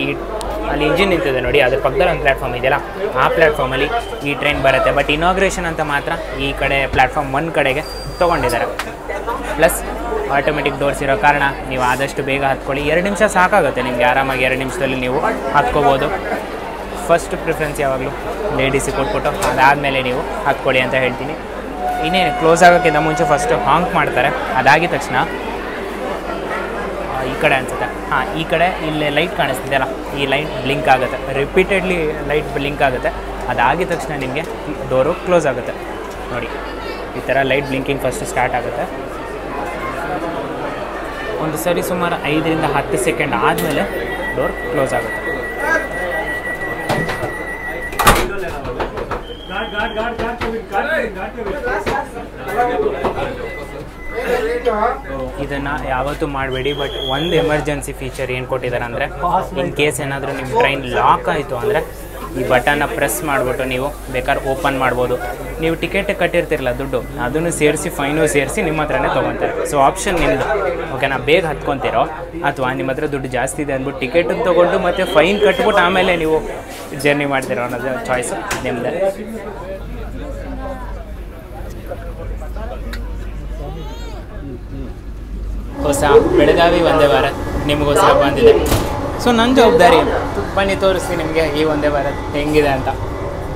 ಅಲ್ಲಿ ಇಂಜಿನ್ ನಿಂತಿದೆ ನೋಡಿ, ಅದ್ರ ಪಕ್ಕದಲ್ಲಿ ಒಂದು ಪ್ಲ್ಯಾಟ್ಫಾರ್ಮ್ ಇದೆಯಲ್ಲ, ಆ ಪ್ಲ್ಯಾಟ್ಫಾರ್ಮಲ್ಲಿ ಈ ಟ್ರೈನ್ ಬರುತ್ತೆ. ಬಟ್ ಇನಾಗ್ರೇಷನ್ ಅಂತ ಮಾತ್ರ ಈ ಕಡೆ ಪ್ಲ್ಯಾಟ್ಫಾರ್ಮ್ 1 ಕಡೆಗೆ ತೊಗೊಂಡಿದ್ದಾರೆ. ಪ್ಲಸ್ ಆಟೋಮೆಟಿಕ್ ಡೋರ್ಸ್ ಇರೋ ಕಾರಣ ನೀವು ಆದಷ್ಟು ಬೇಗ ಹತ್ಕೊಳ್ಳಿ. 2 ನಿಮಿಷ ಸಾಕಾಗುತ್ತೆ ನಿಮಗೆ, ಆರಾಮಾಗಿ 2 ನಿಮಿಷದಲ್ಲಿ ನೀವು ಹತ್ಕೋಬೋದು. ಫಸ್ಟ್ ಪ್ರಿಫರೆನ್ಸ್ ಯಾವಾಗಲೂ ಲೇಡೀಸಿಗೆ ಕೊಟ್ಬಿಟ್ಟು ಅದಾದಮೇಲೆ ನೀವು ಹತ್ಕೊಳ್ಳಿ ಅಂತ ಹೇಳ್ತೀನಿ. ಇನ್ನೇನು ಕ್ಲೋಸ್ ಆಗೋಕ್ಕಿಂತ ಮುಂಚೆ ಫಸ್ಟು ಹಾಂಕ್ ಮಾಡ್ತಾರೆ. ಅದಾಗಿದ ತಕ್ಷಣ ಈ ಕಡೆ ಅನಿಸುತ್ತೆ, ಈ ಕಡೆ ಇಲ್ಲಿ ಲೈಟ್ ಕಾಣಿಸ್ತಿದೆಯಲ್ಲ, ಈ ಲೈಟ್ ಬ್ಲಿಂಕ್ ಆಗುತ್ತೆ, ರಿಪೀಟೆಡ್ಲಿ ಲೈಟ್ ಬ್ಲಿಂಕ್ ಆಗುತ್ತೆ. ಅದಾಗಿದ ತಕ್ಷಣ ನಿಮಗೆ ಡೋರು ಕ್ಲೋಸ್ ಆಗುತ್ತೆ. ನೋಡಿ ಈ ಥರ ಲೈಟ್ ಬ್ಲಿಂಕಿಂಗ್ ಫಸ್ಟ್ ಸ್ಟಾರ್ಟ್ ಆಗುತ್ತೆ. ಒಂದು ಸರಿ ಸುಮಾರು 5ರಿಂದ 10 ಸೆಕೆಂಡ್ ಆದಮೇಲೆ ಡೋರ್ ಕ್ಲೋಸ್ ಆಗುತ್ತೆ. ಇದನ್ನು ಯಾವತ್ತೂ ಮಾಡಬೇಡಿ. ಬಟ್ ಒಂದು ಎಮರ್ಜೆನ್ಸಿ ಫೀಚರ್ ಏನು ಕೊಟ್ಟಿದ್ದಾರೆ ಅಂದರೆ, ಇನ್ ಕೇಸ್ ಏನಾದರೂ ನಿಮ್ಮ ಟ್ರೈನ್ ಲಾಕ್ ಆಯಿತು ಅಂದರೆ ಈ ಬಟನ್ನ ಪ್ರೆಸ್ ಮಾಡಿಬಿಟ್ಟು ನೀವು ಬೇಕಾದ್ರೆ ಓಪನ್ ಮಾಡ್ಬೋದು. ನೀವು ಟಿಕೆಟ್ ಕಟ್ಟಿರ್ತಿರಲ್ಲ ದುಡ್ಡು, ಅದನ್ನು ಸೇರಿಸಿ ಫೈನು ಸೇರಿಸಿ ನಿಮ್ಮ ಹತ್ರನೇ ತೊಗೊತಾರೆ. ಸೊ ಆಪ್ಷನ್ ನಿಮ್ಮದು. ಓಕೆನಾ, ಬೇಗ ಹತ್ಕೊತಿರೋ ಅಥವಾ ನಿಮ್ಮ ಹತ್ರ ದುಡ್ಡು ಜಾಸ್ತಿ ಇದೆ ಅಂದ್ಬಿಟ್ಟು ಟಿಕೆಟನ್ನು ತೊಗೊಂಡು ಮತ್ತು ಫೈನ್ ಕಟ್ಬಿಟ್ಟು ಆಮೇಲೆ ನೀವು ಜರ್ನಿ ಮಾಡ್ತಿರೋ ಅನ್ನೋದು ಚಾಯ್ಸು ನಿಮ್ಮದೇ. ಹೊಸ ಬೆಳಗಾವಿ ವಂದೇ ಭಾರತ್ ನಿಮಗೋಸ್ಕರ ಬಂದಿದೆ. ಸೊ ನನ್ನ ಜವಾಬ್ದಾರಿ ಬನ್ನಿ ತೋರಿಸ್ತೀನಿ ನಿಮಗೆ ಈ ವಂದೇ ಭಾರತ್ ಹೆಂಗಿದೆ ಅಂತ.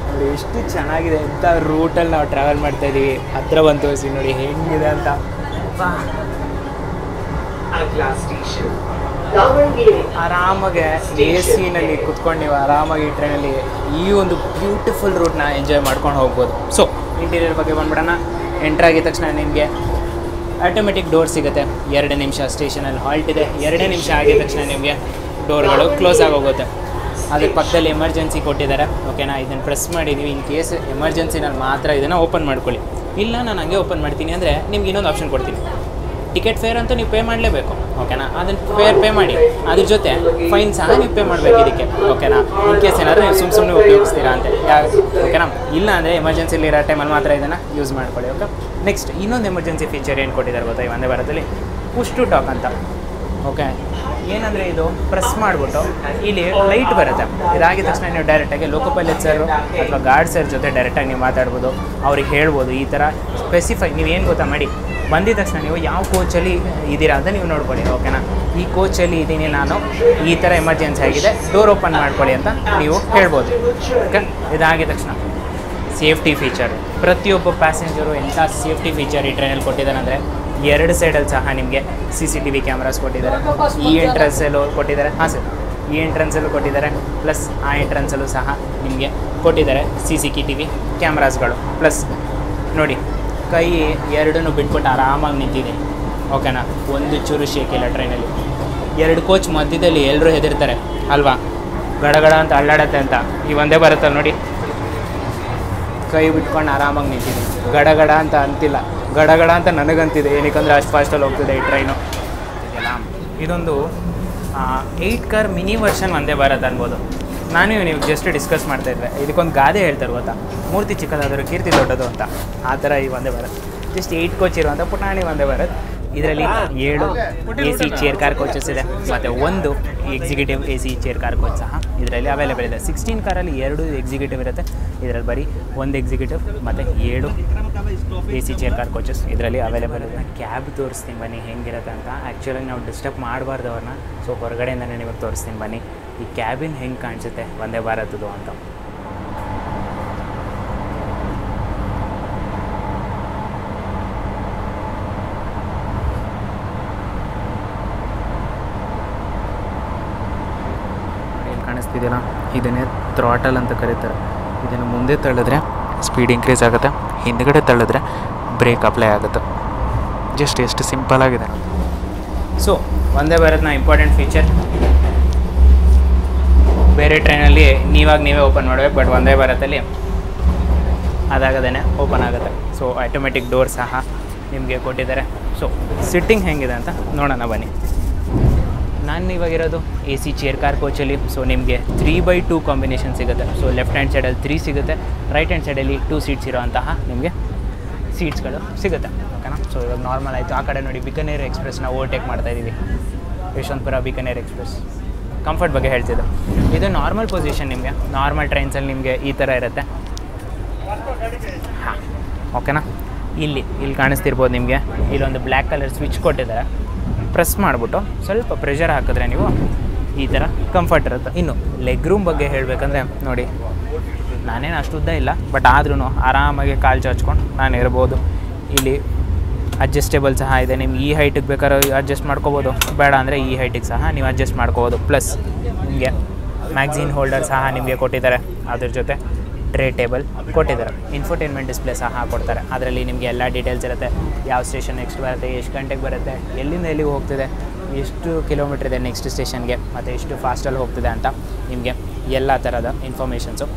ನೋಡಿ ಎಷ್ಟು ಚೆನ್ನಾಗಿದೆ, ಎಂಥ ರೂಟಲ್ಲಿ ನಾವು ಟ್ರಾವೆಲ್ ಮಾಡ್ತಾಯಿದ್ದೀವಿ. ಹತ್ರ ಬಂದು ತೋರಿಸಿ ನೋಡಿ ಹೆಂಗಿದೆ ಅಂತ. ಆರಾಮಾಗಿ ಎ ಸಿನಲ್ಲಿ ಕುತ್ಕೊಂಡು ನೀವು ಆರಾಮಾಗಿ ಟ್ರೈನಲ್ಲಿ ಈ ಒಂದು ಬ್ಯೂಟಿಫುಲ್ ರೂಟ್ನ ಎಂಜಾಯ್ ಮಾಡ್ಕೊಂಡು ಹೋಗ್ಬೋದು. ಸೊ ಇಂಟೀರಿಯರ್ ಬಗ್ಗೆ ಬಂದ್ಬಿಡೋಣ. ಎಂಟ್ರ್ ಆಗಿದ ತಕ್ಷಣ ನಿಮಗೆ ಆಟೋಮೆಟಿಕ್ ಡೋರ್ ಸಿಗುತ್ತೆ. 2 ನಿಮಿಷ ಸ್ಟೇಷನಲ್ಲಿ ಹಾಲ್ಟ್ ಇದೆ. 2 ನಿಮಿಷ ಆಗಿದ ತಕ್ಷಣ ನಿಮಗೆ ಡೋರ್ಗಳು ಕ್ಲೋಸ್ ಆಗೋಗುತ್ತೆ. ಅದ್ರ ಪಕ್ಕದಲ್ಲಿ ಎಮರ್ಜೆನ್ಸಿ ಕೊಟ್ಟಿದ್ದಾರೆ. ಓಕೆನಾ, ಇದನ್ನು ಪ್ರೆಸ್ ಮಾಡಿದ್ದೀವಿ. ಇನ್ ಕೇಸ್ ಎಮರ್ಜೆನ್ಸಿನಲ್ಲಿ ಮಾತ್ರ ಇದನ್ನು ಓಪನ್ ಮಾಡ್ಕೊಳ್ಳಿ. ಇಲ್ಲ ನಾನು ಹಂಗೆ ಓಪನ್ ಮಾಡ್ತೀನಿ ಅಂದರೆ ನಿಮ್ಗೆ ಇನ್ನೊಂದು ಆಪ್ಷನ್ ಕೊಡ್ತೀನಿ. ಟಿಕೆಟ್ ಫೇರ್ ಅಂತೂ ನೀವು ಪೇ ಮಾಡಲೇಬೇಕು. ಓಕೆನಾ, ಅದನ್ನು ಫೇರ್ ಪೇ ಮಾಡಿ. ಅದ್ರ ಜೊತೆ ಫೈನ್ ಸಹ ನೀವು ಪೇ ಮಾಡಬೇಕು ಇದಕ್ಕೆ. ಓಕೆನಾ, ಇನ್ ಕೇಸ್ ಏನಾದರೂ ನೀವು ಸುಮ್ಮನೆ ಉಪಯೋಗಿಸ್ತೀರಾ ಅಂತ. ಓಕೆನಾ, ಇಲ್ಲ ಅಂದರೆ ಎಮರ್ಜೆನ್ಸಿಲಿ ಇರೋ ಟೈಮಲ್ಲಿ ಮಾತ್ರ ಇದನ್ನು ಯೂಸ್ ಮಾಡ್ಕೊಳ್ಳಿ. ಓಕೆ, ನೆಕ್ಸ್ಟ್ ಇನ್ನೊಂದು ಎಮರ್ಜೆನ್ಸಿ ಫೀಚರ್ ಏನು ಕೊಟ್ಟಿದ್ದಾರೆ ಗೊತ್ತಾ ಈ ವಂದೇ ಭಾರತದಲ್ಲಿ? ಪುಷ್ ಟು ಟಾಕ್ ಅಂತ. ಓಕೆ, ಏನಂದರೆ ಇದು ಪ್ರೆಸ್ ಮಾಡಿಬಿಟ್ಟು ಇಲ್ಲಿ ಲೈಟ್ ಬರುತ್ತೆ. ಇದಾಗಿದ ತಕ್ಷಣ ನೀವು ಡೈರೆಕ್ಟಾಗಿ ಲೋಕೋ ಪೈಲಟ್ ಸರ್ ಅಥವಾ ಗಾರ್ಡ್ ಸರ್ ಜೊತೆ ಡೈರೆಕ್ಟಾಗಿ ನೀವು ಮಾತಾಡ್ಬೋದು. ಅವ್ರಿಗೆ ಹೇಳ್ಬೋದು ಈ ಥರ ಸ್ಪೆಸಿಫೈ ನೀವು ಏನು ಗೊತ್ತಾ ಮಾಡಿ. ಬಂದಿದ ತಕ್ಷಣ ನೀವು ಯಾವ ಕೋಚಲ್ಲಿ ಇದ್ದೀರಾ ಅಂತ ನೀವು ನೋಡ್ಕೊಳ್ಳಿ. ಓಕೆನಾ, ಈ ಕೋಚಲ್ಲಿ ಇದ್ದೀನಿ ನಾನು, ಈ ಥರ ಎಮರ್ಜೆನ್ಸಿ ಆಗಿದೆ, ಡೋರ್ ಓಪನ್ ಮಾಡ್ಕೊಳ್ಳಿ ಅಂತ ನೀವು ಹೇಳ್ಬೋದು. ಓಕೆ, ಇದಾಗಿದ ತಕ್ಷಣ ಸೇಫ್ಟಿ ಫೀಚರ್. ಪ್ರತಿಯೊಬ್ಬ ಪ್ಯಾಸೆಂಜರು ಎಂಥ ಸೇಫ್ಟಿ ಫೀಚರ್ ಈ ಟ್ರೈನಲ್ಲಿ ಕೊಟ್ಟಿದ್ದಾರೆ ಅಂದರೆ 2 ಸೈಡಲ್ಲಿ ಸಹ ನಿಮಗೆ CCTV ಕ್ಯಾಮ್ರಾಸ್ ಕೊಟ್ಟಿದ್ದಾರೆ. ಈ ಎಂಟ್ರೆನ್ಸಲ್ಲೂ ಕೊಟ್ಟಿದ್ದಾರೆ. ಹಾಂ ಸರ್, ಈ ಎಂಟ್ರೆನ್ಸಲ್ಲೂ ಕೊಟ್ಟಿದ್ದಾರೆ. ಪ್ಲಸ್ ಆ ಎಂಟ್ರೆನ್ಸಲ್ಲೂ ಸಹ ನಿಮಗೆ ಕೊಟ್ಟಿದ್ದಾರೆ CCTV ಕ್ಯಾಮ್ರಾಸ್ಗಳು. ಪ್ಲಸ್ ನೋಡಿ, ಕೈ ಎರಡನ್ನೂ ಬಿಟ್ಬಿಟ್ಟು ಆರಾಮಾಗಿ ನಿಂತಿದ್ದೀನಿ. ಓಕೆನಾ, ಒಂದು ಚೂರು ಶೇಕಿಲ್ಲ ಟ್ರೈನಲ್ಲಿ. 2 ಕೋಚ್ ಮಧ್ಯದಲ್ಲಿ ಎಲ್ಲರೂ ಹೆದರ್ತಾರೆ ಅಲ್ವಾ, ಗಡಗಡ ಅಂತ ಅಲ್ಲಾಡತ್ತೆ ಅಂತ. ಈ ವಂದೇ ಭಾರತಲ್ಲಿ ನೋಡಿ, ಕೈ ಬಿಟ್ಕೊಂಡು ಆರಾಮಾಗಿ ನಿಂತಿದ್ದೀನಿ. ಗಡಗಡ ಅಂತ ಅಂತಿಲ್ಲ, ಗಡಗಡ ಅಂತ ನನಗಂತಿದೆ. ಏನಕ್ಕಂದರೆ ಅಷ್ಟು ಫಾಸ್ಟಲ್ಲಿ ಹೋಗ್ತಿದೆ ಈ ಟ್ರೈನು. ಇದೊಂದು 8 car mini version Vande Bharat ಅನ್ಬೋದು. ನಾನು ನೀವು ಜಸ್ಟ್ ಡಿಸ್ಕಸ್ ಮಾಡ್ತಾಯಿದ್ದೆ. ಇದಕ್ಕೊಂದು ಗಾದೆ ಹೇಳ್ತಾರೆ ಗೊತ್ತಾ, ಮೂರ್ತಿ ಚಿಕ್ಕದಾದರೂ ಕೀರ್ತಿ ದೊಡ್ಡದು ಅಂತ. ಆ ಥರ ಈ ವಂದೇ ಭಾರತ್ ಜಸ್ಟ್ 8 ಕೋಚ್ ಇರುವಂಥ ಪುಟಾಣಿ ವಂದೇ ಭಾರತ್. ಇದರಲ್ಲಿ 7 AC ಚೇರ್ ಕಾರ್ ಕೋಚಸ್ ಇದೆ ಮತ್ತು 1 executive AC chair car coach ಸಹ ಇದರಲ್ಲಿ ಅವೈಲೇಬಲ್ ಇದೆ. 16 ಕಾರಲ್ಲಿ 2 ಎಕ್ಸಿಕ್ಯೂಟಿವ್ ಇರುತ್ತೆ. ಇದರಲ್ಲಿ ಬರೀ 1 ಎಕ್ಸಿಕ್ಯೂಟಿವ್ ಮತ್ತು 7 AC ಚೇರ್ ಕಾರ್ ಕೋಚಸ್ ಇದರಲ್ಲಿ ಅವೈಲೇಬಲ್ ಇದೆ. ಕ್ಯಾಬ್ ತೋರಿಸ್ತೀನಿ ಬನ್ನಿ ಹೆಂಗಿರುತ್ತೆ ಅಂತ. ಆ್ಯಕ್ಚುಲಿ ನಾವು ಡಿಸ್ಟರ್ಬ್ ಮಾಡಬಾರ್ದು ಅವ್ರನ್ನ. ಸೊ ಹೊರಗಡೆಯಿಂದನೇ ನಿಮಗೆ ತೋರಿಸ್ತೀನಿ ಬನ್ನಿ ಈ ಕ್ಯಾಬಿನ್ ಹೆಂಗೆ ಕಾಣಿಸುತ್ತೆ ವಂದೇ ಭಾರತದ್ದು ಅಂತ. ಕಾಣಿಸ್ತಿದೆಯಲ್ಲ, ಇದನ್ನೇ ಥ್ರಾಟಲ್ ಅಂತ ಕರೀತಾರೆ. ಇದನ್ನು ಮುಂದೆ ತಳ್ಳಿದ್ರೆ ಸ್ಪೀಡ್ ಇನ್ಕ್ರೀಸ್ ಆಗುತ್ತೆ, ಹಿಂದ್ಗಡೆ ತಳ್ಳಿದ್ರೆ ಬ್ರೇಕ್ ಅಪ್ಲೈ ಆಗುತ್ತೆ. ಜಸ್ಟ್ ಎಷ್ಟು ಸಿಂಪಲ್ಲಾಗಿದೆ. ಸೊ ವಂದೇ ಭಾರತ್ನ ಇಂಪಾರ್ಟೆಂಟ್ ಫೀಚರ್, ಬೇರೆ ಟ್ರೈನಲ್ಲಿ ನೀವೇ ಓಪನ್ ಮಾಡಬೇಕು, ಬಟ್ ವಂದೇ ಭಾರತಲ್ಲಿ ಅದಾಗದೇ ಓಪನ್ ಆಗುತ್ತೆ. ಸೊ ಆಟೋಮೆಟಿಕ್ ಡೋರ್ ಸಹ ನಿಮಗೆ ಕೊಟ್ಟಿದ್ದಾರೆ. ಸೊ ಸಿಟ್ಟಿಂಗ್ ಹೆಂಗಿದೆ ಅಂತ ನೋಡೋಣ ಬನ್ನಿ. ನಾನು ಇವಾಗಿರೋದು AC ಚೇರ್ ಕಾರ್ ಕೋಚಲ್ಲಿ. ಸೊ ನಿಮಗೆ 3/2 ಕಾಂಬಿನೇಷನ್ ಸಿಗುತ್ತೆ. ಸೊ ಲೆಫ್ಟ್ ಹ್ಯಾಂಡ್ ಸೈಡಲ್ಲಿ 3 ಸಿಗುತ್ತೆ, ರೈಟ್ ಹ್ಯಾಂಡ್ ಸೈಡಲ್ಲಿ 2 ಸೀಟ್ಸ್ ಇರೋಂತಹ ನಿಮಗೆ ಸೀಟ್ಸ್ಗಳು ಸಿಗುತ್ತೆ. ಓಕೆನಾ, ಸೊ ಇವಾಗ ನಾರ್ಮಲ್ ಆಯಿತು. ಆ ಕಡೆ ನೋಡಿ ಬಿಕನೇರ್ ಎಕ್ಸ್ಪ್ರೆಸ್ನ ಓವರ್ಟೇಕ್ ಮಾಡ್ತಾಯಿದ್ದೀವಿ. ಯಶವಂತಪುರ ಬಿಕನೇರ್ ಎಕ್ಸ್ಪ್ರೆಸ್. ಕಂಫರ್ಟ್ ಬಗ್ಗೆ ಹೇಳ್ತಿದ್ದು, ಇದು ನಾರ್ಮಲ್ ಪೊಸಿಷನ್. ನಿಮಗೆ ನಾರ್ಮಲ್ ಟ್ರೈನ್ಸಲ್ಲಿ ನಿಮಗೆ ಈ ಥರ ಇರುತ್ತೆ. ಹಾಂ, ಓಕೆನಾ. ಇಲ್ಲಿ ಕಾಣಿಸ್ತಿರ್ಬೋದು ನಿಮಗೆ, ಇಲ್ಲೊಂದು ಬ್ಲ್ಯಾಕ್ ಕಲರ್ ಸ್ವಿಚ್ ಕೊಟ್ಟಿದ್ದಾರೆ. ಪ್ರೆಸ್ ಮಾಡಿಬಿಟ್ಟು ಸ್ವಲ್ಪ ಪ್ರೆಷರ್ ಹಾಕಿದ್ರೆ ನೀವು ಈ ಥರ ಕಂಫರ್ಟ್ ಇರುತ್ತೆ. ಇನ್ನು ಲೆಗ್ ರೂಮ್ ಬಗ್ಗೆ ಹೇಳಬೇಕಂದ್ರೆ ನೋಡಿ, ನಾನೇನು ಅಷ್ಟು ಉದ್ದ ಇಲ್ಲ, ಬಟ್ ಆದ್ರೂ ಆರಾಮಾಗಿ ಕಾಲು ಚಾಚ್ಕೊಂಡು ನಾನು ಇರ್ಬೋದು. ಇಲ್ಲಿ ಅಡ್ಜಸ್ಟೇಬಲ್ ಸಹ ಇದೆ. ನಿಮ್ಗೆ ಈ ಹೈಟಿಗೆ ಬೇಕಾದ್ರೆ ಅಡ್ಜಸ್ಟ್ ಮಾಡ್ಕೋಬೋದು, ಬೇಡ ಅಂದರೆ ಈ ಹೈಟಿಗೆ ಸಹ ನೀವು ಅಡ್ಜಸ್ಟ್ ಮಾಡ್ಕೋಬೋದು. ಪ್ಲಸ್ ನಿಮಗೆ ಮ್ಯಾಗ್ಝಿನ್ ಹೋಲ್ಡರ್ ಸಹ ನಿಮಗೆ ಕೊಟ್ಟಿದ್ದಾರೆ. ಅದ್ರ ಜೊತೆ ಟ್ರೇ ಟೇಬಲ್ ಕೊಟ್ಟಿದ್ದಾರೆ. ಇನ್ಫೋಟೈನ್ಮೆಂಟ್ ಡಿಸ್ಪ್ಲೇ ಸಹ ಕೊಡ್ತಾರೆ. ಅದರಲ್ಲಿ ನಿಮಗೆ ಎಲ್ಲ ಡೀಟೇಲ್ಸ್ ಇರುತ್ತೆ. ಯಾವ ಸ್ಟೇಷನ್ ನೆಕ್ಸ್ಟ್ ಬರುತ್ತೆ, ಎಷ್ಟು ಗಂಟೆಗೆ ಬರುತ್ತೆ, ಎಲ್ಲಿಂದ ಎಲ್ಲಿಗೆ ಹೋಗ್ತಿದೆ, ಎಷ್ಟು ಕಿಲೋಮೀಟ್ರ್ ಇದೆ ನೆಕ್ಸ್ಟ್ ಸ್ಟೇಷನ್ಗೆ, ಮತ್ತು ಎಷ್ಟು ಫಾಸ್ಟಲ್ಲಿ ಹೋಗ್ತಿದೆ ಅಂತ ನಿಮಗೆ ಎಲ್ಲ ಥರದ ಇನ್ಫಾರ್ಮೇಷನ್ಸು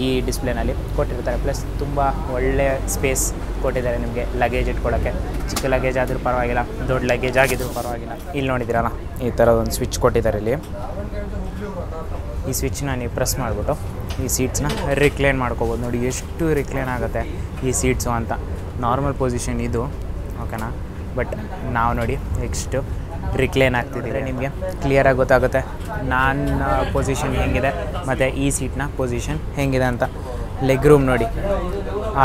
ಈ ಡಿಸ್ಪ್ಲೇನಲ್ಲಿ ಕೊಟ್ಟಿರ್ತಾರೆ. ಪ್ಲಸ್ ತುಂಬ ಒಳ್ಳೆಯ ಸ್ಪೇಸ್ ಕೊಟ್ಟಿದ್ದಾರೆ ನಿಮಗೆ ಲಗೇಜ್ ಇಟ್ಕೊಳ್ಳೋಕ್ಕೆ. ಚಿಕ್ಕ ಲಗೇಜ್ ಆದರೂ ಪರವಾಗಿಲ್ಲ, ದೊಡ್ಡ ಲಗೇಜ್ ಆಗಿದ್ರೂ ಪರವಾಗಿಲ್ಲ. ಇಲ್ಲಿ ನೋಡಿದ್ದೀರಲ್ಲ, ಈ ಥರ ಒಂದು ಸ್ವಿಚ್ ಕೊಟ್ಟಿದ್ದಾರೆ. ಇಲ್ಲಿ ಈ ಸ್ವಿಚ್ನ ನೀವು ಪ್ರೆಸ್ ಮಾಡಿಬಿಟ್ಟು ಈ ಸೀಟ್ಸ್ನ ರಿಕ್ಲೈನ್ ಮಾಡ್ಕೋಬೋದು. ನೋಡಿ ಎಷ್ಟು ರಿಕ್ಲೈನ್ ಆಗುತ್ತೆ ಈ ಸೀಟ್ಸು ಅಂತ. ನಾರ್ಮಲ್ ಪೊಸಿಷನ್ ಇದು, ಓಕೆನಾ. ಬಟ್ ನಾವು ನೋಡಿ ನೆಕ್ಸ್ಟು ರಿಕ್ಲೈನ್ ಆಗ್ತಿದ್ದರೆ ನಿಮಗೆ ಕ್ಲಿಯರಾಗಿ ಗೊತ್ತಾಗುತ್ತೆ ನನ್ನ ಪೊಸಿಷನ್ ಹೆಂಗಿದೆ ಮತ್ತು ಈ ಸೀಟ್ನ ಪೊಸಿಷನ್ ಹೆಂಗಿದೆ ಅಂತ. ಲೆಗ್ ರೂಮ್ ನೋಡಿ,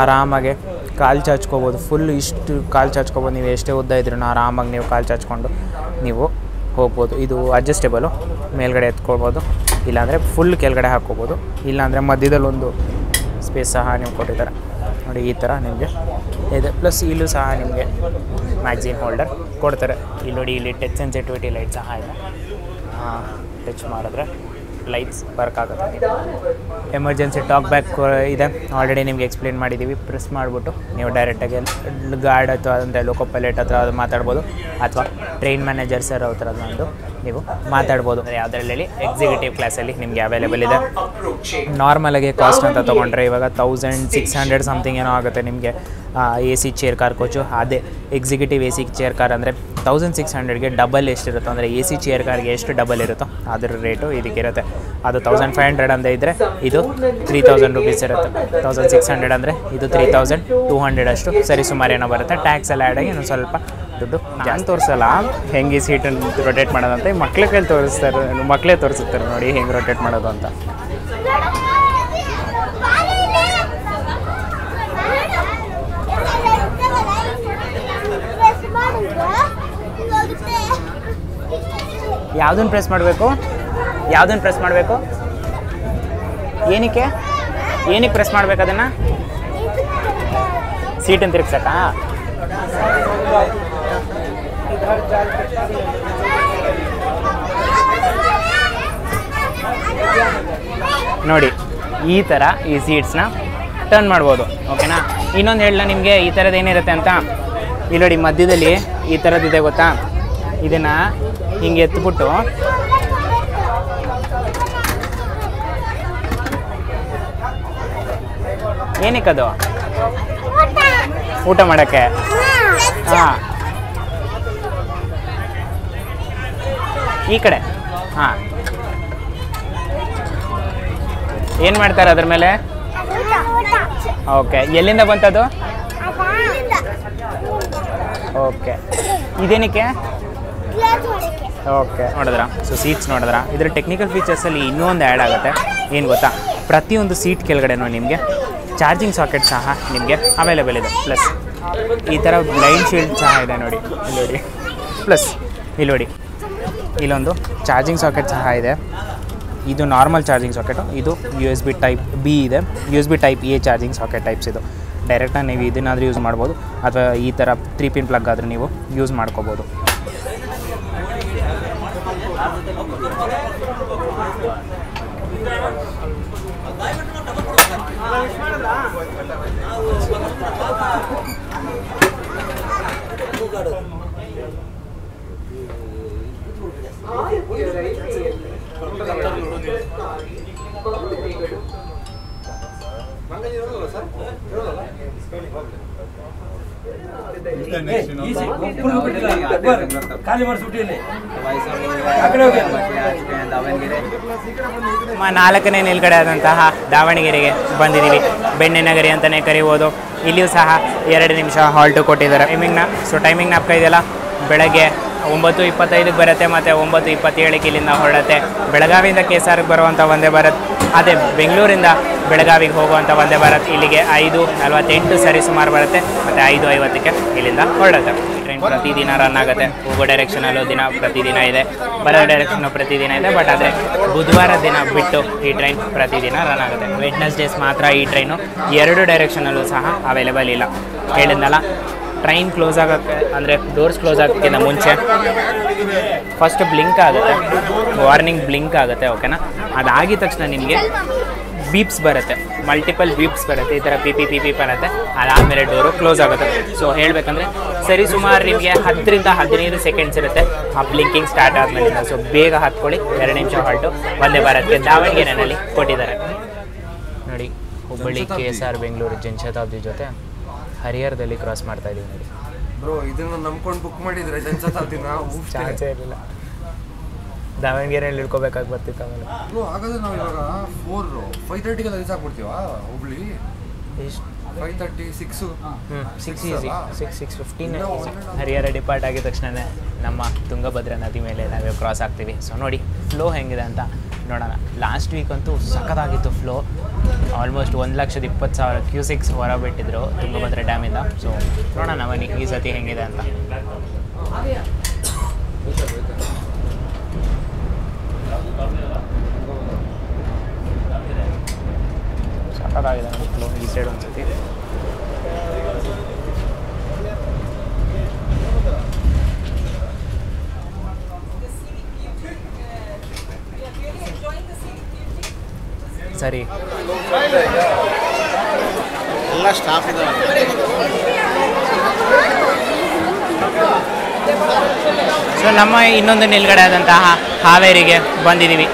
ಆರಾಮಾಗೆ ಕಾಲು ಚಾಚ್ಕೋಬೋದು. ಫುಲ್ ಇಷ್ಟು ಕಾಲು ಚಾಚ್ಕೋಬೋದು. ನೀವು ಎಷ್ಟೇ ಉದ್ದ ಇದ್ರೂ ಆರಾಮಾಗಿ ನೀವು ಕಾಲು ಚಾಚ್ಕೊಂಡು ನೀವು ಹೋಗ್ಬೋದು. ಇದು ಅಡ್ಜಸ್ಟೇಬಲು, ಮೇಲ್ಗಡೆ ಎತ್ಕೊಳ್ಬೋದು, ಇಲ್ಲಾಂದರೆ ಫುಲ್ ಕೆಳಗಡೆ ಹಾಕ್ಕೋಬೋದು, ಇಲ್ಲಾಂದರೆ ಮಧ್ಯದಲ್ಲಿ ಒಂದು ಸ್ಪೇಸ್ ಸಹ ನೀವು ಕೊಟ್ಟಿದ್ದಾರೆ ನೋಡಿ. ಈ ಥರ ನಿಮಗೆ ಇದೆ. ಪ್ಲಸ್ ಇಲ್ಲೂ ಸಹ ನಿಮಗೆ ಮ್ಯಾಗ್ಝಿನ್ ಹೋಲ್ಡರ್ ಕೊಡ್ತಾರೆ. ಇಲ್ಲಿ ನೋಡಿ, ಇಲ್ಲಿ ಟಚ್ ಸೆನ್ಸಿಟಿವಿಟಿ ಲೈಟ್ ಸಹ ಇದೆ. ಟಚ್ ಮಾಡಿದ್ರೆ ಲೈಟ್ಸ್ ವರ್ಕ್ ಆಗುತ್ತೆ. ಎಮರ್ಜೆನ್ಸಿ ಟಾಕ್ ಬ್ಯಾಕ್ ಇದೆ, ಆಲ್ರೆಡಿ ನಿಮಗೆ ಎಕ್ಸ್ಪ್ಲೇನ್ ಮಾಡಿದ್ದೀವಿ. ಪ್ರೆಸ್ ಮಾಡಿಬಿಟ್ಟು ನೀವು ಡೈರೆಕ್ಟಾಗಿ ಗಾರ್ಡ್ ಅಥವಾ ಅಂದರೆ ಲೋಕೋ ಪೈಲಟ್ ಹತ್ರ ಅದು ಮಾತಾಡ್ಬೋದು, ಅಥವಾ ಟ್ರೈನ್ ಮ್ಯಾನೇಜರ್ ಸರ್ ಅವ್ರ ಥರ ಬಂದು ನೀವು ಮಾತಾಡ್ಬೋದು. ಯಾವುದರಲ್ಲಿ ಎಕ್ಸಿಕ್ಯೂಟಿವ್ ಕ್ಲಾಸಲ್ಲಿ ನಿಮಗೆ ಅವೈಲೇಬಲ್ ಇದೆ. ನಾರ್ಮಲಾಗಿ ಕಾಸ್ಟ್ ಅಂತ ತೊಗೊಂಡ್ರೆ ಇವಾಗ 1600 ಸಮಥಿಂಗ್ ಏನೋ ಆಗುತ್ತೆ ನಿಮಗೆ A C chair car coach. ಅದೇ executive A C chair car ಅಂದರೆ 1600ಗೆ ಡಬಲ್ ಎಷ್ಟಿರುತ್ತೋ, ಅಂದರೆ ಎ ಸಿ ಚೇರ್ ಕಾರ್ಗೆ ಎಷ್ಟು ಡಬಲ್ ಇರುತ್ತೋ ಅದರ ರೇಟು ಇದಕ್ಕಿರುತ್ತೆ. ಅದು 1500 ಅಂತ ಇದ್ದರೆ ಇದು 3000 ರುಪೀಸ್ ಇರುತ್ತೆ. 1600 ಅಂದರೆ ಇದು 3200 ಅಷ್ಟು ಸರಿ ಸುಮಾರು ಏನೋ ಬರುತ್ತೆ. ಟ್ಯಾಕ್ಸ್ ಎಲ್ಲ ಆ್ಯಡಾಗಿ ಇನ್ನೊಂದು ಸ್ವಲ್ಪ ದುಡ್ಡು. ನಾನು ತೋರಿಸಲ್ಲ ಹೆಂಗೆ ಈ ಸೀಟನ್ನು ರೊಟೇಟ್ ಮಾಡೋದಂತ, ಈ ಮಕ್ಳ ಕೈಲಿ ತೋರಿಸ್ತಾರೆ, ಮಕ್ಕಳೇ ತೋರಿಸುತ್ತಾರೆ ನೋಡಿ ಹೆಂಗೆ ರೊಟೇಟ್ ಮಾಡೋದು ಅಂತ. ಯಾವುದನ್ನು ಪ್ರೆಸ್ ಮಾಡಬೇಕು, ಯಾವುದನ್ನು ಪ್ರೆಸ್ ಮಾಡಬೇಕು, ಏನಕ್ಕೆ ಪ್ರೆಸ್ ಮಾಡಬೇಕು ಅದನ್ನು? ಸೀಟನ್ನು ತಿರುಗ್ಸಕ್ಕಾ? ನೋಡಿ ಈ ಥರ ಈ ಸೀಟ್ಸ್ನ ಟರ್ನ್ ಮಾಡ್ಬೋದು, ಓಕೆನಾ. ಇನ್ನೊಂದು ಹೇಳಲ್ಲ ನಿಮಗೆ ಈ ಥರದ್ದು ಏನಿರುತ್ತೆ ಅಂತ. ಇಲ್ಲಿ ನೋಡಿ ಮಧ್ಯದಲ್ಲಿ ಈ ಥರದ್ದಿದೆ ಗೊತ್ತಾ, ಇದನ್ನು ಹಿಂಗೆ ಎತ್ಬಿಟ್ಟು ಏನಕ್ಕದು ಊಟ ಮಾಡೋಕ್ಕೆ? ಹಾಂ, ಈ ಕಡೆ. ಹಾಂ, ಏನು ಮಾಡ್ತಾರೆ ಅದ್ರ ಮೇಲೆ? ಓಕೆ, ಎಲ್ಲಿಂದ ಬಂತದು? ಓಕೆ, ಇದೇನಕ್ಕೆ? ಓಕೆ, ನೋಡಿದ್ರಾ? ಸೊ ಸೀಟ್ಸ್ ನೋಡಿದ್ರಾ? ಇದರ ಟೆಕ್ನಿಕಲ್ ಫೀಚರ್ಸಲ್ಲಿ ಇನ್ನೂ ಒಂದು ಆ್ಯಡ್ ಆಗುತ್ತೆ. ಏನು ಗೊತ್ತಾ, ಪ್ರತಿಯೊಂದು ಸೀಟ್ ಕೆಳಗಡೆನೂ ನಿಮಗೆ ಚಾರ್ಜಿಂಗ್ ಸಾಕೆಟ್ ಸಹ ನಿಮಗೆ ಅವೈಲೇಬಲ್ ಇದೆ. ಪ್ಲಸ್ ಈ ಥರ ಬ್ಲೈಂಡ್ ಶೀಲ್ಡ್ ಸಹ ಇದೆ ನೋಡಿ, ಇಲ್ಲಿ ನೋಡಿ. ಪ್ಲಸ್ ಇಲ್ಲಿ ನೋಡಿ, ಇಲ್ಲೊಂದು ಚಾರ್ಜಿಂಗ್ ಸಾಕೆಟ್ ಸಹ ಇದೆ. ಇದು ನಾರ್ಮಲ್ ಚಾರ್ಜಿಂಗ್ ಸಾಕೆಟು, ಇದು USB ಟೈಪ್ B ಇದೆ, USB type A charging socket types. ಇದು ಡೈರೆಕ್ಟಾಗಿ ನೀವು ಇದನ್ನಾದರೂ ಯೂಸ್ ಮಾಡ್ಬೋದು, ಅಥವಾ ಈ ಥರ 3 ಪಿನ್ ಪ್ಲಗ್ ಆದರೂ ನೀವು ಯೂಸ್ ಮಾಡ್ಕೋಬೋದು. ನಾಲ್ಕನೇ ನಿಲ್ಗಡೆ ಆದಂತಹ ದಾವಣಗೆರೆಗೆ ಬಂದಿದ್ದೀವಿ. ಬೆಣ್ಣೆನಗರಿ ಅಂತಲೇ ಕರಿಬೋದು. ಇಲ್ಲಿಯೂ ಸಹ 2 ನಿಮಿಷ ಹಾಲ್ಟು ಕೊಟ್ಟಿದ್ದಾರೆ ಟೈಮಿಂಗ್ನ. ಸೊ ಟೈಮಿಂಗ್ ನಾಪ್ಕ ಇದೆಯಲ್ಲ, ಬೆಳಗ್ಗೆ 9:25ಕ್ಕೆ ಬರುತ್ತೆ ಮತ್ತು 9:27ಕ್ಕೆ ಇಲ್ಲಿಂದ ಹೊರಡುತ್ತೆ. ಬೆಳಗಾವಿಯಿಂದ KSRಗೆ ಬರುವಂಥ ವಂದೇ ಭಾರತ್, ಅದೇ ಬೆಂಗಳೂರಿಂದ ಬೆಳಗಾವಿಗೆ ಹೋಗುವಂಥ ವಂದೇ ಭಾರತ್ ಇಲ್ಲಿಗೆ 5:48 ಸರಿ ಸುಮಾರು ಬರುತ್ತೆ ಮತ್ತು 5:50ಕ್ಕೆ ಇಲ್ಲಿಂದ ಹೊರಡುತ್ತೆ. ಟ್ರೈನ್ ಪ್ರತಿದಿನ ರನ್ ಆಗುತ್ತೆ. ಹೋಗೋ ಡೈರೆಕ್ಷನಲ್ಲೂ ಪ್ರತಿದಿನ ಇದೆ, ಬರೋ ಡೈರೆಕ್ಷನು ಪ್ರತಿದಿನ ಇದೆ. ಬಟ್ ಆದರೆ ಬುಧವಾರ ದಿನ ಬಿಟ್ಟು ಈ ಟ್ರೈನ್ ಪ್ರತಿದಿನ ರನ್ ಆಗುತ್ತೆ. ವೆಡ್ನೆಸ್ಡೇಸ್ ಮಾತ್ರ ಈ ಟ್ರೈನು 2 ಡೈರೆಕ್ಷನಲ್ಲೂ ಸಹ ಅವೈಲೇಬಲ್ ಇಲ್ಲ. ಹೇಳಿದ್ನಲ್ಲ, ಟ್ರೈನ್ ಕ್ಲೋಸ್ ಆಗೋಕ್ಕೆ ಅಂದರೆ ಡೋರ್ಸ್ ಕ್ಲೋಸ್ ಆಗೋಕ್ಕಿಂತ ಮುಂಚೆ ಫಸ್ಟ್ ಬ್ಲಿಂಕ್ ಆಗುತ್ತೆ, ವಾರ್ನಿಂಗ್ ಬ್ಲಿಂಕ್ ಆಗುತ್ತೆ, ಓಕೆನಾ. ಅದಾಗಿದ ತಕ್ಷಣ ನಿಮಗೆ ಬೀಪ್ಸ್ ಬರುತ್ತೆ, ಮಲ್ಟಿಪಲ್ ಬೀಪ್ಸ್ ಬರುತ್ತೆ. ಈ ಥರ ಪಿ ಪಿ ಬರುತ್ತೆ. ಅದಾದಮೇಲೆ ಡೋರು ಕ್ಲೋಸ್ ಆಗುತ್ತೆ. ಸೊ ಹೇಳಬೇಕಂದ್ರೆ ಸರಿ ಸುಮಾರು ನಿಮಗೆ 10 ರಿಂದ 15 ಸೆಕೆಂಡ್ಸ್ ಇರುತ್ತೆ ಆ ಬ್ಲಿಂಕಿಂಗ್ ಸ್ಟಾರ್ಟ್ ಆದಮೇಲೆ. ಸೊ ಬೇಗ ಹತ್ಕೊಳ್ಳಿ. 2 ನಿಮಿಷ ಹಾಲ್ಟು ವಂದೇ ಭಾರತ್ಗೆ ದಾವಣಗೆರೆಯಲ್ಲಿ ಕೊಟ್ಟಿದ್ದಾರೆ ನೋಡಿ. ಹುಬ್ಬಳ್ಳಿ KSR ಬೆಂಗಳೂರು ಜನಶತಾಬ್ದಿ ಜೊತೆ ಹರಿಹರದಲ್ಲಿ ಕ್ರಾಸ್ ಮಾಡ್ತಾ ಇದ್ದೀವಿ ನೋಡಿ. ಬ್ರೋ ಇದನ್ನು ನಂಬ್ಕೊಂಡು ಬುಕ್ ಮಾಡಿದ್ರೆ ಜನಶತಾಬ್ದಿನ ಚಾನ್ಸೇ ಇರಲಿಲ್ಲ. ದಾವಣಗೆರೆಯಲ್ಲಿ ಇಳ್ಕೊಬೇಕಾಗಿ ಬರ್ತಿತ್ತು ಆಮೇಲೆ. ಹಾಗಾದ್ರೆ ನಾವು ಇವಾಗ 5:30ಗೆಲ್ಲ ರೀಚ್ ಆಗ್ಬಿಡ್ತೀವಾ ಹುಬ್ಳಿ? ಎಷ್ಟು 5:30 6 6 ಈಸಿ 6:15 ಹರಿಹರ ಡಿಪಾರ್ಟ್ ಆಗಿದ ತಕ್ಷಣವೇ ನಮ್ಮ ತುಂಗಭದ್ರಾ ನದಿ ಮೇಲೆ ನಾವೇ ಕ್ರಾಸ್ ಆಗ್ತೀವಿ. ಸೊ ನೋಡಿ ಫ್ಲೋ ಹೆಂಗಿದೆ ಅಂತ ನೋಡೋಣ. ಲಾಸ್ಟ್ ವೀಕ್ ಅಂತೂ ಸಖತ್ತಾಗಿತ್ತು ಫ್ಲೋ. ಆಲ್ಮೋಸ್ಟ್ 1,20,000 ಕ್ಯೂಸಿಕ್ಸ್ ಹೊರ ಬಿಟ್ಟಿದ್ರು ತುಂಗಭದ್ರಾ ಡ್ಯಾಮಿಂದ. ಸೊ ನೋಡೋಣ ಬನ್ನಿ ಈ ಸತಿ ಹೆಂಗಿದೆ ಅಂತ. ಸಖತ್ತಾಗಿದೆ ನೋಡಿ ಫ್ಲೋ ಈ ಸೈಡ್ ಒಂದು ಸತಿ. ಸರಿ ಎಲ್ಲ ಸ್ಟಾಫ್ ಇದ್ದಾರೆ. ಸೊ ನಮ್ಮ ಇನ್ನೊಂದು ನಿಲ್ಗಡೆ ಆದಂತಹ ಹಾವೇರಿಗೆ ಬಂದಿದ್ದೀವಿ.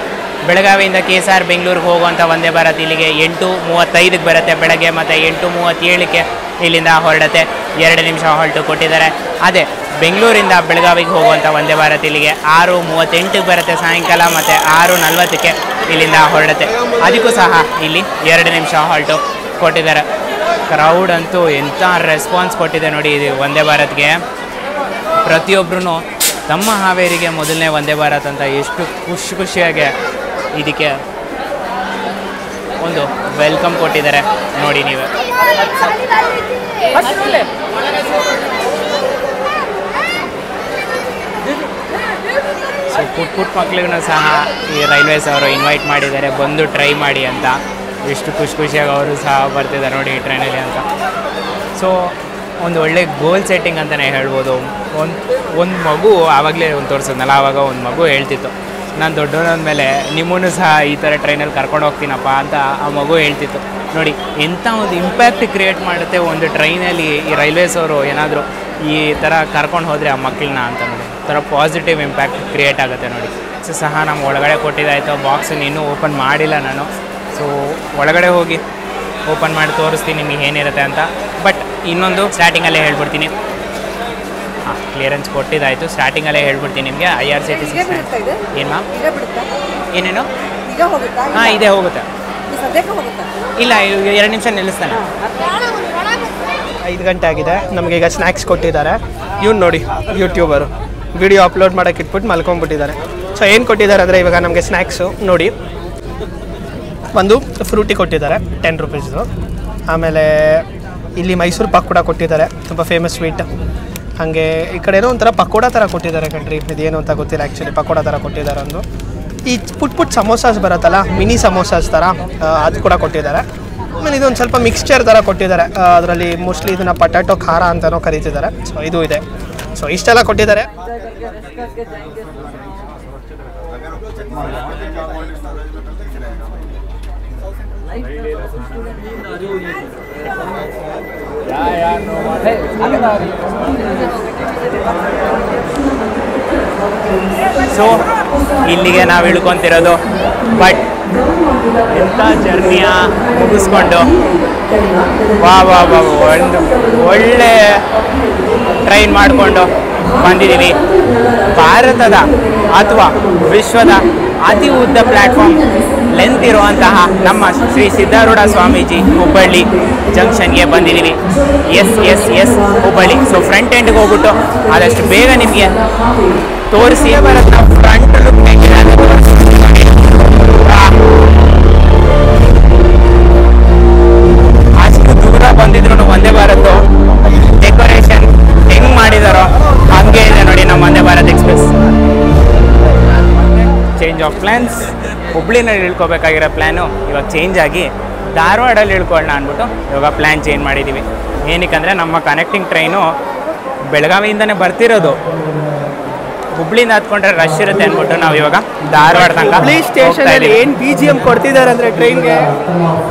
ಬೆಳಗಾವಿಯಿಂದ KSR ಬೆಂಗಳೂರಿಗೆ ಹೋಗುವಂಥ ವಂದೇ ಭಾರತ್ ಇಲ್ಲಿಗೆ 8:35ಕ್ಕೆ ಬರುತ್ತೆ ಬೆಳಗ್ಗೆ, ಮತ್ತು 8:37ಕ್ಕೆ ಇಲ್ಲಿಂದ ಹೊರಡುತ್ತೆ. 2 ನಿಮಿಷ ಹಾಲ್ಟು ಕೊಟ್ಟಿದ್ದಾರೆ. ಅದೇ ಬೆಂಗಳೂರಿಂದ ಬೆಳಗಾವಿಗೆ ಹೋಗುವಂಥ ವಂದೇ ಭಾರತ್ ಇಲ್ಲಿಗೆ 6:38ಕ್ಕೆ ಬರುತ್ತೆ ಸಾಯಂಕಾಲ, ಮತ್ತು 6:40ಕ್ಕೆ ಇಲ್ಲಿಂದ ಹೊರಡುತ್ತೆ. ಅದಕ್ಕೂ ಸಹ ಇಲ್ಲಿ 2 ನಿಮಿಷ ಹಾಲ್ಟು ಕೊಟ್ಟಿದ್ದಾರೆ. ಕ್ರೌಡ್ ಅಂತೂ ಎಂಥ ರೆಸ್ಪಾನ್ಸ್ ಕೊಟ್ಟಿದೆ ನೋಡಿ ಇದು ವಂದೇ ಭಾರತ್ಗೆ. ಪ್ರತಿಯೊಬ್ಬರೂ ತಮ್ಮ ಹಾವೇರಿಗೆ ಮೊದಲನೇ ವಂದೇ ಭಾರತ್ ಅಂತ ಎಷ್ಟು ಖುಷಿಯಾಗಿ ಇದಕ್ಕೆ ಒಂದು ವೆಲ್ಕಮ್ ಕೊಟ್ಟಿದ್ದಾರೆ ನೋಡಿ ನೀವು. ಸೊ ಪುಟ್ಟ ಮಕ್ಳಿಗೂ ಸಹ ಈ ರೈಲ್ವೇಸ್ ಅವರು ಇನ್ವೈಟ್ ಮಾಡಿದ್ದಾರೆ, ಬಂದು ಟ್ರೈ ಮಾಡಿ ಅಂತ. ಎಷ್ಟು ಖುಷಿಯಾಗಿ ಅವರು ಸಹ ಬರ್ತಿದ್ದಾರೆ ನೋಡಿ ಈ ಟ್ರೈನಲ್ಲಿ ಅಂತ. ಸೊ ಒಂದು ಒಳ್ಳೆ ಗೋಲ್ ಸೆಟ್ಟಿಂಗ್ ಅಂತಲೇ ಹೇಳ್ಬೋದು. ಒಂದು ಮಗು ಆವಾಗಲೇ ಒಂದು ತೋರಿಸಿದ್ನಲ್ಲ, ಆವಾಗ ಒಂದು ಮಗು ಹೇಳ್ತಿತ್ತು, ನಾನು ದೊಡ್ಡವನಾದ ಮೇಲೆ ನಿಮ್ಮನ್ನು ಸಹ ಈ ಥರ ಟ್ರೈನಲ್ಲಿ ಕರ್ಕೊಂಡು ಹೋಗ್ತೀನಪ್ಪ ಅಂತ ಆ ಮಗು ಹೇಳ್ತಿತ್ತು. ನೋಡಿ ಎಂಥ ಒಂದು ಇಂಪ್ಯಾಕ್ಟ್ ಕ್ರಿಯೇಟ್ ಮಾಡುತ್ತೆ ಒಂದು ಟ್ರೈನಲ್ಲಿ ಈ ರೈಲ್ವೇಸ್ ಅವರು ಏನಾದರೂ ಈ ಥರ ಕರ್ಕೊಂಡು ಹೋದರೆ ಆ ಮಕ್ಕಳನ್ನ ಅಂತ ನೋಡಿ. ಥರ ಪಾಸಿಟಿವ್ ಇಂಪ್ಯಾಕ್ಟ್ ಕ್ರಿಯೇಟ್ ಆಗುತ್ತೆ ನೋಡಿ. ಸೊ ಸಹ ನಮ್ಮ ಒಳಗಡೆ ಕೊಟ್ಟಿದ್ದಾಯಿತು. ಬಾಕ್ಸನ್ನು ಇನ್ನೂ ಓಪನ್ ಮಾಡಿಲ್ಲ ನಾನು. ಸೊ ಒಳಗಡೆ ಹೋಗಿ ಓಪನ್ ಮಾಡಿ ತೋರಿಸ್ತೀನಿ ನಿಮಗೆ ಏನಿರುತ್ತೆ ಅಂತ. ಬಟ್ ಇನ್ನೊಂದು ಸ್ಟಾರ್ಟಿಂಗಲ್ಲೇ ಹೇಳ್ಬಿಡ್ತೀನಿ. ಹಾಂ, ಕ್ಲಿಯರೆನ್ಸ್ ಕೊಟ್ಟಿದ್ದಾಯಿತು. ಸ್ಟಾರ್ಟಿಂಗಲ್ಲೇ ಹೇಳ್ಬಿಡ್ತೀನಿ ನಿಮಗೆ. IRCTC ಏನು ಮ್ಯಾಮ್? ಏನೇನು? ಹಾಂ, ಇದೇ ಹೋಗುತ್ತೆ. ಇಲ್ಲ, 2 ನಿಮಿಷ ನಿಲ್ಲಿಸ್ತಾನೆ. 5 ಗಂಟೆ ಆಗಿದೆ. ನಮಗೆ ಈಗ ಸ್ನ್ಯಾಕ್ಸ್ ಕೊಟ್ಟಿದ್ದಾರೆ. ಇವ್ನು ನೋಡಿ ಯೂಟ್ಯೂಬರು ವಿಡಿಯೋ ಅಪ್ಲೋಡ್ ಮಾಡೋಕ್ಕೆ ಇಟ್ಬಿಟ್ಟು ಮಲ್ಕೊಂಡ್ಬಿಟ್ಟಿದ್ದಾರೆ. ಸೊ ಏನು ಕೊಟ್ಟಿದ್ದಾರೆ ಅಂದರೆ ಇವಾಗ ನಮಗೆ ಸ್ನ್ಯಾಕ್ಸು ನೋಡಿ, ಒಂದು ಫ್ರೂಟಿ ಕೊಟ್ಟಿದ್ದಾರೆ 10 ರೂಪೀಸ್ದು. ಆಮೇಲೆ ಇಲ್ಲಿ ಮೈಸೂರು ಪಕೋಡ ಕೊಟ್ಟಿದ್ದಾರೆ, ತುಂಬ ಫೇಮಸ್ ಸ್ವೀಟ್. ಹಾಗೆ ಈ ಕಡೆ ಏನೋ ಒಂಥರ ಪಕೋಡ ಥರ ಕೊಟ್ಟಿದ್ದಾರೆ ಕಣ್ರಿ, ಇದೇನು ಅಂತ ಗೊತ್ತಿಲ್ಲ ಆ್ಯಕ್ಚುಲಿ. ಪಕೋಡ ಥರ ಕೊಟ್ಟಿದ್ದಾರೆ. ಒಂದು ಈ ಪುಟ್ ಸಮೋಸಾಸ್ ಬರುತ್ತಲ್ಲ, ಮಿನಿ ಸಮೋಸಾಸ್ ಥರ, ಅದು ಕೂಡ ಕೊಟ್ಟಿದ್ದಾರೆ. ಆಮೇಲೆ ಇದೊಂದು ಸ್ವಲ್ಪ ಮಿಕ್ಸ್ಚರ್ ಥರ ಕೊಟ್ಟಿದ್ದಾರೆ. ಅದರಲ್ಲಿ ಮೋಸ್ಟ್ಲಿ ಇದನ್ನು ಪಟಾಟೊ ಖಾರ ಅಂತಲೂ ಕರೀತಿದ್ದಾರೆ. ಸೊ ಇದು ಇದೆ. ಸೊ ಇಷ್ಟೆಲ್ಲ ಕೊಟ್ಟಿದ್ದಾರೆ. ಸೊ ಇಲ್ಲಿಗೆ ನಾವು ಇಳ್ಕೊತಿರೋದು. ಬಟ್ ಎಂಥ ಜರ್ನಿಯ ಮುಗಿಸ್ಕೊಂಡು ಒಂದು ಒಳ್ಳೆ ಟ್ರೈನ್ ಮಾಡಿಕೊಂಡು ಬಂದಿದ್ದೀವಿ. ಭಾರತದ ಅಥವಾ ವಿಶ್ವದ ಅತಿ ಉದ್ದ ಪ್ಲ್ಯಾಟ್ಫಾರ್ಮ್ ಲೆಂತ್ ಇರುವಂತಹ ನಮ್ಮ ಶ್ರೀ ಸಿದ್ಧಾರೂಢ ಸ್ವಾಮೀಜಿ ಹುಬ್ಬಳ್ಳಿ ಜಂಕ್ಷನ್ಗೆ ಬಂದಿದ್ದೀವಿ. ಎಸ್ ಹುಬ್ಬಳ್ಳಿ. ಸೊ ಫ್ರಂಟ್ ಎಂಡ್ಗೆ ಹೋಗ್ಬಿಟ್ಟು ಆದಷ್ಟು ಬೇಗ ನಿಮಗೆ ತೋರಿಸಿ ಬರುತ್ತೆ. ಫ್ರಂಟ್ ಲುಕ್ ಹೆಂಗಿದೆ ಅಂತ ಅಷ್ಟು ದೂರ ಬಂದಿದ್ರು ವಂದೇ ಭಾರತ್ ಡೆಕೋರೇಷನ್ ಹೆಂಗ್ ಮಾಡಿದಾರೋ ಹಂಗೆ ಇದೆ ನೋಡಿ ನಮ್ಮ Vande Bharat express. Change of plans. ಹುಬ್ಳಿನಲ್ಲಿ ಇಳ್ಕೊಬೇಕಾಗಿರೋ ಪ್ಲ್ಯಾನು ಇವಾಗ ಚೇಂಜ್ ಆಗಿ ಧಾರವಾಡಲ್ಲಿ ಇಳ್ಕೊಳ್ಳೋಣ ಅಂದ್ಬಿಟ್ಟು ಇವಾಗ ಪ್ಲ್ಯಾನ್ ಚೇಂಜ್ ಮಾಡಿದ್ದೀವಿ. ಏನಕ್ಕಂದರೆ ನಮ್ಮ ಕನೆಕ್ಟಿಂಗ್ ಟ್ರೈನು ಬೆಳಗಾವಿಯಿಂದನೇ ಬರ್ತಿರೋದು. ಹುಬ್ಳಿಯಿಂದ ಹತ್ಕೊಂಡ್ರೆ ರಶ್ ಇರುತ್ತೆ ಅಂದ್ಬಿಟ್ಟು ನಾವು ಇವಾಗ ಧಾರವಾಡ ತನಕ ಹುಬ್ಳಿ ಸ್ಟೇಷನಲ್ಲಿ ಏನು BGM ಕೊಡ್ತಿದ್ದಾರೆ ಅಂದರೆ ಟ್ರೈನ್ಗೆ,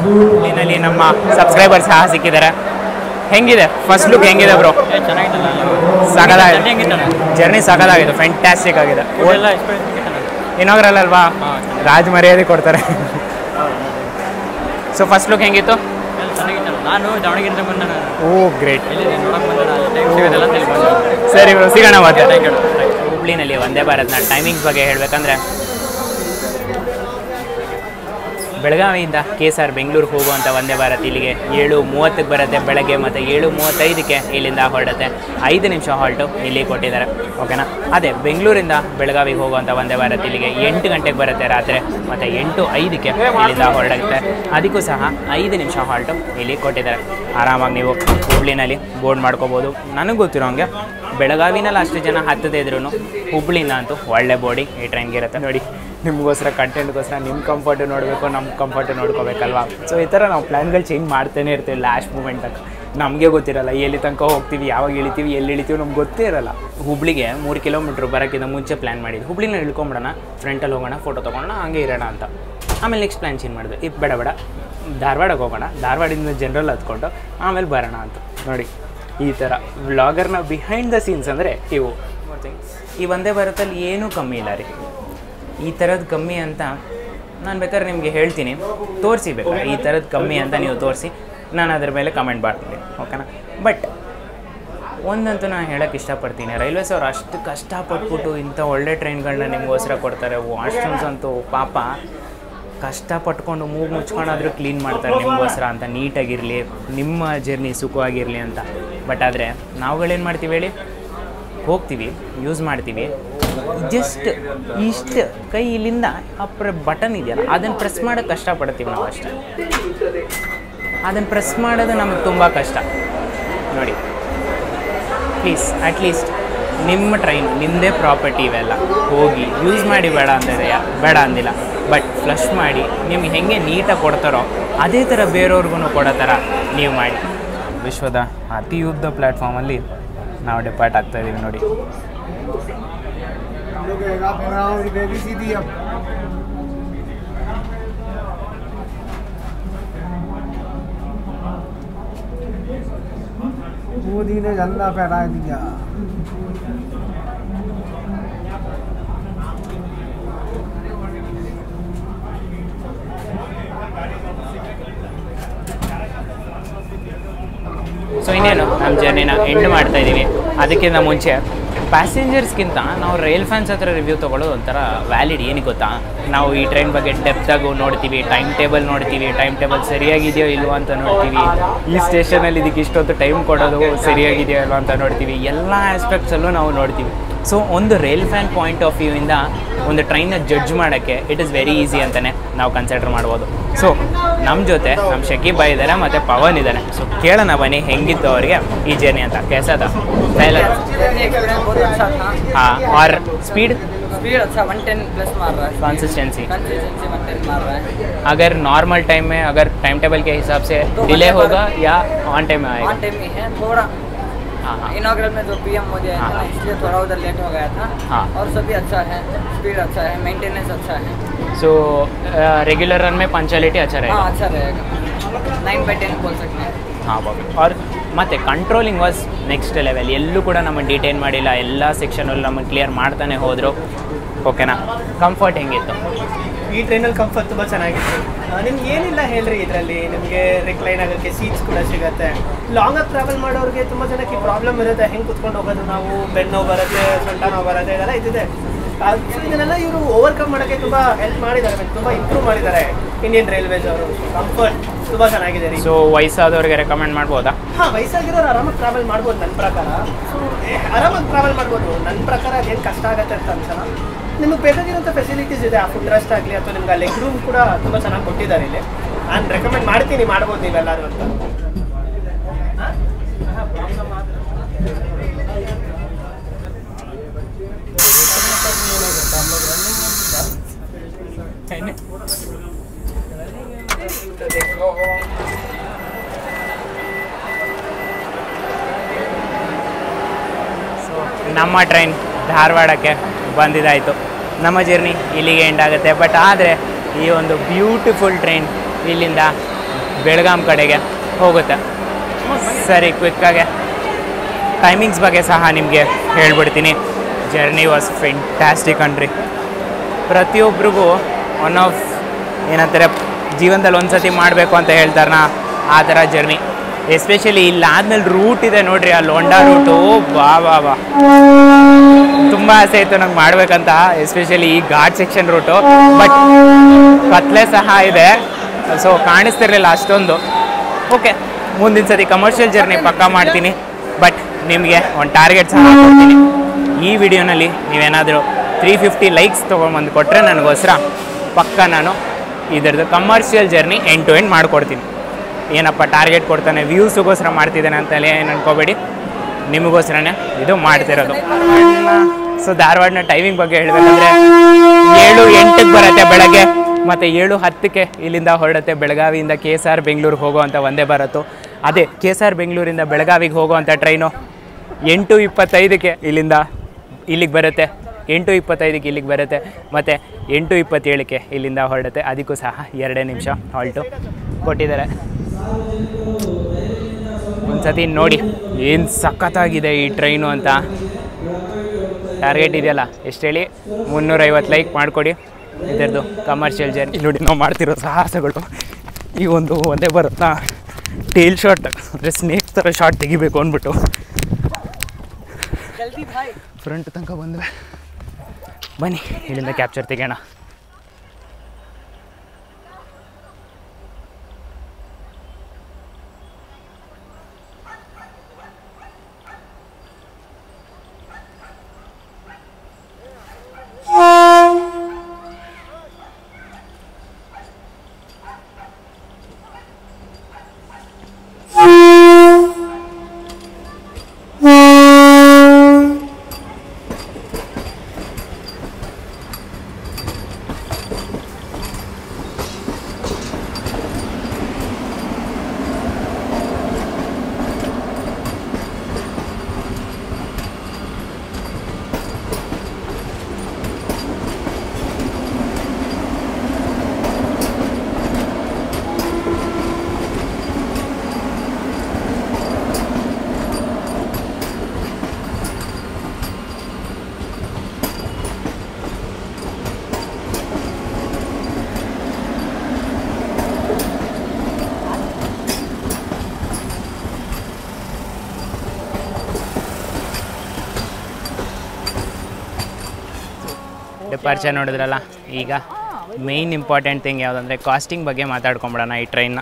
ಹುಬ್ಳಿನಲ್ಲಿ ನಮ್ಮ ಸಬ್ಸ್ಕ್ರೈಬರ್ ಸಹ ಸಿಕ್ಕಿದ್ದಾರೆ. ಹೆಂಗಿದೆ ಫಸ್ಟ್ ಲುಕ್? ಹೆಂಗಿದೆ ಬ್ರೋ? ಸಾಕಾಗಿದೆ. ಜರ್ನಿ ಸಾಕಾಗಿದೆ, ಫ್ಯಾಂಟಾಸ್ಟಿಕ್ ಆಗಿದೆ. ಇನಾಗ್ರಲ್ ಅಲ್ವಾ, ರಾಜ್ ಮರ್ಯಾದೆ ಕೊಡ್ತಾರೆ. ಸೊ ಫಸ್ಟ್ ಲುಕ್ ಹೆಂಗಿತ್ತು? ನಾನು ದಾವಣಗೆರೆ ಬಂದ. ಓ ಗ್ರೇಟ್. ನೋಡಕ್ಕೆ ಬಂದ. ಸರಿ ಬ್ರೋ, ಸಿಗೋಣ ಮತ್ತೆ. Thank you. ಹುಬ್ಳಿನಲ್ಲಿ ವಂದೇ ಭಾರತ್ನ ಟೈಮಿಂಗ್ಸ್ ಬಗ್ಗೆ ಹೇಳಬೇಕಂದ್ರೆ ಬೆಳಗಾವಿಯಿಂದ KSR ಬೆಂಗಳೂರಿಗೆ ಹೋಗುವಂಥ ವಂದೇ ಭಾರತ್ ಇಲ್ಲಿಗೆ 7:30ಕ್ಕೆ ಬರುತ್ತೆ ಬೆಳಗ್ಗೆ, ಮತ್ತು 7:35ಕ್ಕೆ ಇಲ್ಲಿಂದ ಹೊರಡುತ್ತೆ. 5 ನಿಮಿಷ ಹಾಲ್ಟು ಇಲ್ಲಿ ಕೊಟ್ಟಿದ್ದಾರೆ, ಓಕೆನಾ. ಅದೇ ಬೆಂಗಳೂರಿಂದ ಬೆಳಗಾವಿಗೆ ಹೋಗುವಂಥ ವಂದೇ ಭಾರತ್ ಇಲ್ಲಿಗೆ 8 ಗಂಟೆಗೆ ಬರುತ್ತೆ ರಾತ್ರಿ, ಮತ್ತು 8:05ಕ್ಕೆ ಇಲ್ಲಿಂದ ಹೊರಡುತ್ತೆ. ಅದಕ್ಕೂ ಸಹ 5 ನಿಮಿಷ ಹಾಲ್ಟು ಇಲ್ಲಿ ಕೊಟ್ಟಿದ್ದಾರೆ. ಆರಾಮಾಗಿ ನೀವು ಹುಬ್ಳಿನಲ್ಲಿ ಬೋರ್ಡ್ ಮಾಡ್ಕೋಬೋದು. ನನಗೆ ಗೊತ್ತಿರೋ ಹಂಗೆ ಬೆಳಗಾವಿನಲ್ಲಿ ಅಷ್ಟು ಜನ ಹತ್ತದೇ ಇದ್ರೂ ಹುಬ್ಳಿಂದ ಅಂತೂ ಒಳ್ಳೆ ಬೋರ್ಡಿ ಈ ಟ್ರೈನ್ಗೆ ಇರುತ್ತೆ. ನೋಡಿ, ನಿಮಗೋಸ್ಕರ ಕಂಟೆಂಟ್ಗೋಸ್ಕರ ನಿಮ್ಮ ಕಂಫರ್ಟು ನೋಡಬೇಕು, ನಮ್ಮ ಕಂಫರ್ಟು ನೋಡ್ಕೋಬೇಕಲ್ವಾ. ಸೊ ಈ ಥರ ನಾವು ಪ್ಲ್ಯಾನ್ಗಳು ಚೇಂಜ್ ಮಾಡ್ತಾನೆ ಇರ್ತೀವಿ ಲಾಸ್ಟ್ ಮೂಮೆಂಟ್ ತನಕ. ನಮಗೆ ಗೊತ್ತಿರಲ್ಲ ಎಲ್ಲಿ ತನಕ ಹೋಗ್ತೀವಿ, ಯಾವಾಗ ಇಳಿತೀವಿ, ಎಲ್ಲಿ ಇಳಿತೀವಿ ನಮ್ಗೆ ಗೊತ್ತೇ ಇರಲ್ಲ. ಹುಬ್ಳಿಗೆ 3 ಕಿಲೋಮೀಟ್ರ್ ಬರೋಕ್ಕಿಂತ ಮುಂಚೆ ಪ್ಲ್ಯಾನ್ ಮಾಡಿದ್ದು, ಹುಬ್ಳಿನ ಇಳ್ಕೊಂಬಿಡೋಣ, ಫ್ರಂಟಲ್ಲಿ ಹೋಗೋಣ, ಫೋಟೋ ತೊಗೊಳ್ಳೋಣ, ಹಂಗೆ ಇರೋಣ ಅಂತ. ಆಮೇಲೆ ನೆಕ್ಸ್ಟ್ ಪ್ಲ್ಯಾನ್ ಚೇಂಜ್ ಮಾಡಿದ್ವಿ, ಇದು ಬೇಡ ಧಾರವಾಡಕ್ಕೆ ಹೋಗೋಣ, ಧಾರವಾಡಿಂದ ಜನರಲ್ ಹತ್ಕೊಂಡು ಆಮೇಲೆ ಬರೋಣ ಅಂತ. ನೋಡಿ, ಈ ಥರ ವ್ಲಾಗರ್ನ ಬಿಹೈಂಡ್ ದ ಸೀನ್ಸ್ ಅಂದರೆ ಇವು. ಈ ವಂದೇ ಭಾರತಲ್ಲಿ ಏನೂ ಕಮ್ಮಿ ಇಲ್ಲ ರೀ. ಈ ಥರದ್ದು ಕಮ್ಮಿ ಅಂತ ನಾನು ಬೇಕಾದ್ರೆ ನಿಮಗೆ ಹೇಳ್ತೀನಿ, ತೋರಿಸಿ ಬೇಕಾದ್ರೆ ಈ ಥರದ್ದು ಕಮ್ಮಿ ಅಂತ ನೀವು ತೋರಿಸಿ, ನಾನು ಅದ್ರ ಮೇಲೆ ಕಮೆಂಟ್ ಮಾಡ್ತೀನಿ, ಓಕೆನಾ. ಬಟ್ ಒಂದಂತೂ ನಾನು ಹೇಳೋಕ್ಕೆ ಇಷ್ಟಪಡ್ತೀನಿ, ರೈಲ್ವೇಸ್ ಅವ್ರು ಅಷ್ಟು ಕಷ್ಟಪಟ್ಬಿಟ್ಟು ಇಂಥ ಒಳ್ಳೆ ಟ್ರೈನ್ಗಳನ್ನ ನಿಮಗೋಸ್ಕರ ಕೊಡ್ತಾರೆ. ವಾಶ್ರೂಮ್ಸ್ ಅಂತೂ ಪಾಪ ಕಷ್ಟಪಟ್ಕೊಂಡು ಮೂಗು ಮುಚ್ಕೊಂಡಾದರೂ ಕ್ಲೀನ್ ಮಾಡ್ತಾರೆ ನಿಮಗೋಸ್ಕರ ಅಂತ, ನೀಟಾಗಿರಲಿ, ನಿಮ್ಮ ಜರ್ನಿ ಸುಖವಾಗಿರಲಿ ಅಂತ. ಬಟ್ ಆದರೆ ನಾವುಗಳೇನು ಮಾಡ್ತೀವಿ ಹೇಳಿ, ಹೋಗ್ತೀವಿ, ಯೂಸ್ ಮಾಡ್ತೀವಿ, ಜಸ್ಟ್ ಇಷ್ಟು ಕೈ ಇಲ್ಲಿಂದ ಬಟನ್ ಇದೆಯಲ್ಲ ಅದನ್ನು ಪ್ರೆಸ್ ಮಾಡೋಕ್ಕೆ ಕಷ್ಟಪಡ್ತೀವಿ ನಾವು ಅಷ್ಟೇ. ಅದನ್ನು ಪ್ರೆಸ್ ಮಾಡೋದು ನಮಗೆ ತುಂಬ ಕಷ್ಟ. ನೋಡಿ ಪ್ಲೀಸ್, ಅಟ್ಲೀಸ್ಟ್ ನಿಮ್ಮ ಟ್ರೈನ್ ನಿಮ್ಮದೇ ಪ್ರಾಪರ್ಟಿ ಇವೆಲ್ಲ, ಹೋಗಿ ಯೂಸ್ ಮಾಡಿ, ಬೇಡ ಅಂದಿಲ್ಲ, ಬಟ್ ಫ್ಲಶ್ ಮಾಡಿ ನಿಮ್ಗೆ ಹೆಂಗೆ ನೀಟಾಗಿ ಕೊಡ್ತಾರೋ ಅದೇ ಥರ ಬೇರೆಯವ್ರಿಗೂ ಕೊಡೋ ಥರ ನೀವು ಮಾಡಿ. ವಿಶ್ವದ ಅತಿ ಉದ್ದ ಪ್ಲ್ಯಾಟ್ಫಾರ್ಮಲ್ಲಿ ನಾವು ಡಿಪಾರ್ಟ್ ಆಗ್ತಾಯಿದ್ದೀವಿ. ನೋಡಿ, मोदी ने झंडा फहरा दिया। ಸೊ ಇನ್ನೇನು ನಮ್ಮ ಜರ್ನಿನ ಎಂಡ್ ಮಾಡ್ತಾ ಇದ್ದೀವಿ. ಅದಕ್ಕಿಂತ ಮುಂಚೆ ಪ್ಯಾಸೆಂಜರ್ಸ್ಗಿಂತ ನಾವು ರೈಲ್ ಫ್ಯಾನ್ಸ್ ಹತ್ರ ರಿವ್ಯೂ ತೊಗೊಳ್ಳೋದು ಒಂಥರ ವ್ಯಾಲಿಡ್. ಏನಕ್ಕೆ ಗೊತ್ತಾ, ನಾವು ಈ ಟ್ರೈನ್ ಬಗ್ಗೆ ಡೆಪ್ತಾಗೂ ನೋಡ್ತೀವಿ, ಟೈಮ್ ಟೇಬಲ್ ನೋಡ್ತೀವಿ, ಟೈಮ್ ಟೇಬಲ್ ಸರಿಯಾಗಿದೆಯೋ ಇಲ್ವೋ ಅಂತ ನೋಡ್ತೀವಿ, ಈ ಸ್ಟೇಷನಲ್ಲಿ ಇದಕ್ಕೆ ಇಷ್ಟೊತ್ತು ಟೈಮ್ ಕೊಡೋದು ಸರಿಯಾಗಿದೆಯೋ ಇಲ್ವೋ ಅಂತ ನೋಡ್ತೀವಿ, ಎಲ್ಲ ಆಸ್ಪೆಕ್ಟ್ಸಲ್ಲೂ ನಾವು ನೋಡ್ತೀವಿ. ಸೊ ಒಂದು ರೈಲ್ ಫ್ಯಾನ್ ಪಾಯಿಂಟ್ ಆಫ್ ವ್ಯೂಯಿಂದ ಒಂದು ಟ್ರೈನ್ನ ಜಡ್ಜ್ ಮಾಡೋಕ್ಕೆ ಇಟ್ ಈಸ್ ವೆರಿ ಈಸಿ ಅಂತಲೇ ನಾವು ಕನ್ಸಿಡರ್ ಮಾಡ್ಬೋದು. ಸೊ ನಮ್ಮ ಜೊತೆ ನಮ್ಮ ಶಕೀಬ್ ಭಾಯ್ ಇದ್ದಾರೆ ಮತ್ತು ಪವನ್ ಇದ್ದಾನೆ. ಸೊ ಕೇಳೋಣ ಬನ್ನಿ ಹೆಂಗಿತ್ತು ಅವರಿಗೆ ಈ ಜರ್ನಿ ಅಂತ. कैसा था पहला? बहुत अच्छा था। हाँ, और स्पीड अच्छा 110 प्लस मार रहा है। कंसिस्टेंसी 110 मार रहा है। अगर नॉर्मल टाइम में, अगर टाइम टेबल के हिसाब से डिले होगा या ऑन टाइम में आएगा? ऑन टाइम ही है, थोड़ा हाँ हाँ इनॉग्रल में जो PM मोदी आया था इसलिए थोड़ा उधर लेट हो गया था। हाँ। और सभी अच्छा है, स्पीड अच्छा है, मेंटेनेंस अच्छा है। सो रेगुलर रन में पंचुअलिटी अच्छा रहेगा? हाँ, अच्छा रहेगा, 9/10 बोल सकते हैं। ಹಾಂ ಬಾಬು. और ಮತ್ತು ಕಂಟ್ರೋಲಿಂಗ್ ವಾಸ್ ನೆಕ್ಸ್ಟ್ ಲೆವೆಲ್. ಎಲ್ಲೂ ಕೂಡ ನಮಗೆ ಡಿಟೈನ್ ಮಾಡಿಲ್ಲ, ಎಲ್ಲ ಸೆಕ್ಷನಲ್ಲಿ ನಮಗೆ ಕ್ಲಿಯರ್ ಮಾಡ್ತಾನೆ ಹೋದರು, ಓಕೆನಾ. ಕಂಫರ್ಟ್ ಹೆಂಗಿತ್ತು? ಈ ಟ್ರೈನಲ್ಲಿ ಕಂಫರ್ಟ್ ತುಂಬ ಚೆನ್ನಾಗಿತ್ತು. ನಿಮ್ಗೆ ಏನಿಲ್ಲ ಹೇಳ್ರಿ, ಇದರಲ್ಲಿ ನಿಮಗೆ ರಿಕ್ಲೈನ್ ಆಗೋಕ್ಕೆ ಸೀಟ್ಸ್ ಕೂಡ ಸಿಗುತ್ತೆ. ಲಾಂಗಾಗಿ ಟ್ರಾವೆಲ್ ಮಾಡೋರಿಗೆ ತುಂಬ ಜನಕ್ಕೆ ಪ್ರಾಬ್ಲಮ್ ಇರುತ್ತೆ, ಹೆಂಗೆ ಕುತ್ಕೊಂಡು ಹೋಗೋದು ನಾವು, ಬೆನ್ನು ನೋವು ಬರುತ್ತೆ, ಸೊಂಟ ನೋವು ಬರುತ್ತೆ, ಇದೆಲ್ಲ ಇದಿದೆ. ಸೊ ಇದನ್ನೆಲ್ಲ ಇವರು ಓವರ್ಕಮ್ ಮಾಡೋಕ್ಕೆ ತುಂಬ ಹೆಲ್ಪ್ ಮಾಡಿದ್ದಾರೆ, ತುಂಬ ಇಂಪ್ರೂವ್ ಮಾಡಿದ್ದಾರೆ ಇಂಡಿಯನ್ ರೈಲ್ವೇಸ್ ಅವರು. ಕಂಫರ್ಟ್ ತುಂಬ ಚೆನ್ನಾಗಿದೆ ರೀ. ಸೊ ವಯಸ್ಸಾದವ್ರಿಗೆ ರೆಕಮೆಂಡ್ ಮಾಡ್ಬೋದಾ? ಹಾಂ, ವಯಸ್ಸಾಗಿರೋರು ಆರಾಮಾಗಿ ಟ್ರಾವೆಲ್ ಮಾಡ್ಬೋದು ನನ್ನ ಪ್ರಕಾರ. ಸೊ ಆರಾಮಾಗಿ ಟ್ರಾವೆಲ್ ಮಾಡ್ಬೋದು ನನ್ನ ಪ್ರಕಾರ. ಅದೇನು ಕಷ್ಟ ಆಗುತ್ತೆ ಅಂತ ಅನ್ಸಲ್ಲ. ನಿಮಗೆ ಬೇಕಾಗಿರೋಂಥ ಫೆಸಿಲಿಟೀಸ್ ಇದೆ, ಆ ಫುಡ್ ರೆಸ್ಟ್ ಆಗಲಿ ಅಥವಾ ನಿಮ್ಗೆ ಆ ಲೆಗ್ ರೂಮ್ ಕೂಡ ತುಂಬ ಚೆನ್ನಾಗಿ ಕೊಟ್ಟಿದ್ದಾರೆ ಇಲ್ಲಿ. ನಾನು ರೆಕಮೆಂಡ್ ಮಾಡ್ತೀನಿ, ಮಾಡ್ಬೋದು ನೀವೆಲ್ಲರೂ ಅಂತ. ನಮ್ಮ ಟ್ರೈನ್ ಧಾರವಾಡಕ್ಕೆ ಬಂದಿದ್ದಾಯಿತು. ನಮ್ಮ ಜರ್ನಿ ಇಲ್ಲಿಗೆ ಎಂಡ್ ಆಗುತ್ತೆ. ಬಟ್ ಆದರೆ ಈ ಒಂದು ಬ್ಯೂಟಿಫುಲ್ ಟ್ರೈನ್ ಇಲ್ಲಿಂದ ಬೆಳಗಾಂ ಕಡೆಗೆ ಹೋಗುತ್ತೆ. ಸರಿ, ಕ್ವಿಕ್ಕಾಗೆ ಟೈಮಿಂಗ್ಸ್ ಬಗ್ಗೆ ಸಹ ನಿಮಗೆ ಹೇಳ್ಬಿಡ್ತೀನಿ. ಜರ್ನಿ ವಾಸ್ ಫೆಂಟಾಸ್ಟಿಕ್ ಕಣ್ರಿ. ಪ್ರತಿಯೊಬ್ಬರಿಗೂ ಒನ್ ಆಫ್ ಏನಂತಾರೆ, ಜೀವನದಲ್ಲಿ ಒಂದು ಸತಿ ಮಾಡಬೇಕು ಅಂತ ಹೇಳ್ತಾರನ, ಆ ಥರ ಜರ್ನಿ. ಎಸ್ಪೆಷಲಿ ಇಲ್ಲಾದ್ಮೇಲೆ ರೂಟ್ ಇದೆ ನೋಡ್ರಿ, ಆ ಲೋಂಡಾ ರೂಟು, ಬಾ ಬಾ ಬಾ ತುಂಬ ತುಂಬ ಆಸೆ ಇತ್ತು ನಂಗೆ ಮಾಡಬೇಕಂತ, ಎಸ್ಪೆಷಲಿ ಈ ಘಾಟ್ ಸೆಕ್ಷನ್ ರೂಟು. ಬಟ್ ಕತ್ಲೆ ಸಹ ಇದೆ, ಸೊ ಕಾಣಿಸ್ತಿರ್ಲಿಲ್ಲ ಅಷ್ಟೊಂದು. ಓಕೆ, ಮುಂದಿನ ಸತಿ ಕಮರ್ಷಿಯಲ್ ಜರ್ನಿ ಪಕ್ಕಾ ಮಾಡ್ತೀನಿ. ಬಟ್ ನಿಮಗೆ ಒಂದು ಟಾರ್ಗೆಟ್ ಸಹ ಕೊಡ್ತೀನಿ. ಈ ವಿಡಿಯೋನಲ್ಲಿ ನೀವೇನಾದರೂ 350 ಲೈಕ್ಸ್ ತೊಗೊಂಬಂದು ಕೊಟ್ಟರೆ ನನಗೋಸ್ಕರ ಪಕ್ಕ ನಾನು ಇದರದ್ದು commercial journey end to end ಮಾಡಿಕೊಡ್ತೀನಿ. ಏನಪ್ಪ ಟಾರ್ಗೆಟ್ ಕೊಡ್ತಾನೆ, ವ್ಯೂಸ್ಗೋಸ್ಕರ ಮಾಡ್ತಿದ್ದಾನೆ ಅಂತಲೇ ಏನು ಅನ್ಕೋಬೇಡಿ, ನಿಮಗೋಸ್ಕರನೇ ಇದು ಮಾಡ್ತಿರೋದು. ಸೊ ಧಾರವಾಡನ ಟೈಮಿಂಗ್ ಬಗ್ಗೆ ಹೇಳಬೇಕಂದ್ರೆ 7-8ಕ್ಕೆ ಬರುತ್ತೆ ಬೆಳಗ್ಗೆ, ಮತ್ತು 7-10ಕ್ಕೆ ಇಲ್ಲಿಂದ ಹೊರಡುತ್ತೆ ಬೆಳಗಾವಿಯಿಂದ KSR ಬೆಂಗಳೂರಿಗೆ ಹೋಗೋವಂಥ ಒಂದೇ ಬರುತ್ತೋ. ಅದೇ KSR ಬೆಂಗಳೂರಿಂದ ಬೆಳಗಾವಿಗೆ ಹೋಗೋವಂಥ ಟ್ರೈನು 8:25ಕ್ಕೆ ಇಲ್ಲಿಗೆ ಬರುತ್ತೆ, 8:25ಕ್ಕೆ ಇಲ್ಲಿಗೆ ಬರುತ್ತೆ, ಮತ್ತು 8:27ಕ್ಕೆ ಇಲ್ಲಿಂದ ಹೊರಡುತ್ತೆ. ಅದಕ್ಕೂ ಸಹ 2 ನಿಮಿಷ ಹಾಲ್ಟು ಕೊಟ್ಟಿದ್ದಾರೆ. ಒಂದ್ಸತಿ ನೋಡಿ ಏನು ಸಖತ್ತಾಗಿದೆ ಈ ಟ್ರೈನು ಅಂತ. ಟಾರ್ಗೆಟ್ ಇದೆಯಲ್ಲ ಎಷ್ಟು ಹೇಳಿ, 350 ಲೈಕ್ ಮಾಡಿಕೊಡಿ. ಇದರದ್ದು ಕಮರ್ಷಿಯಲ್ ಜರ್ನಿ ಇಲ್ಲಿ ನೋಡಿ ನಾವು ಮಾಡ್ತಿರೋ ಸಾಹಸಗಳು. ಈ ಒಂದೇ ಬರುತ್ತಾ ಟೇಲ್ ಶಾಟ್, ಅಂದರೆ ಸ್ನೇಕ್ ಥರ ಶಾಟ್ ತೆಗಿಬೇಕು ಅಂದ್ಬಿಟ್ಟು ಫ್ರಂಟ್ ತನಕ ಬಂದರೆ ಬನ್ನಿ ಇಲ್ಲಿಂದ ಕ್ಯಾಪ್ಚರ್ ತೆಗೋಣ. ಡಿಪಾರ್ಚರ್ ನೋಡಿದ್ರಲ್ಲ. ಈಗ ಮೇಯ್ನ್ ಇಂಪಾರ್ಟೆಂಟ್ ಥಿಂಗ್ ಯಾವುದಂದರೆ ಕಾಸ್ಟಿಂಗ್ ಬಗ್ಗೆ ಮಾತಾಡ್ಕೊಂಬಿಡೋಣ. ಈ ಟ್ರೈನ್ನ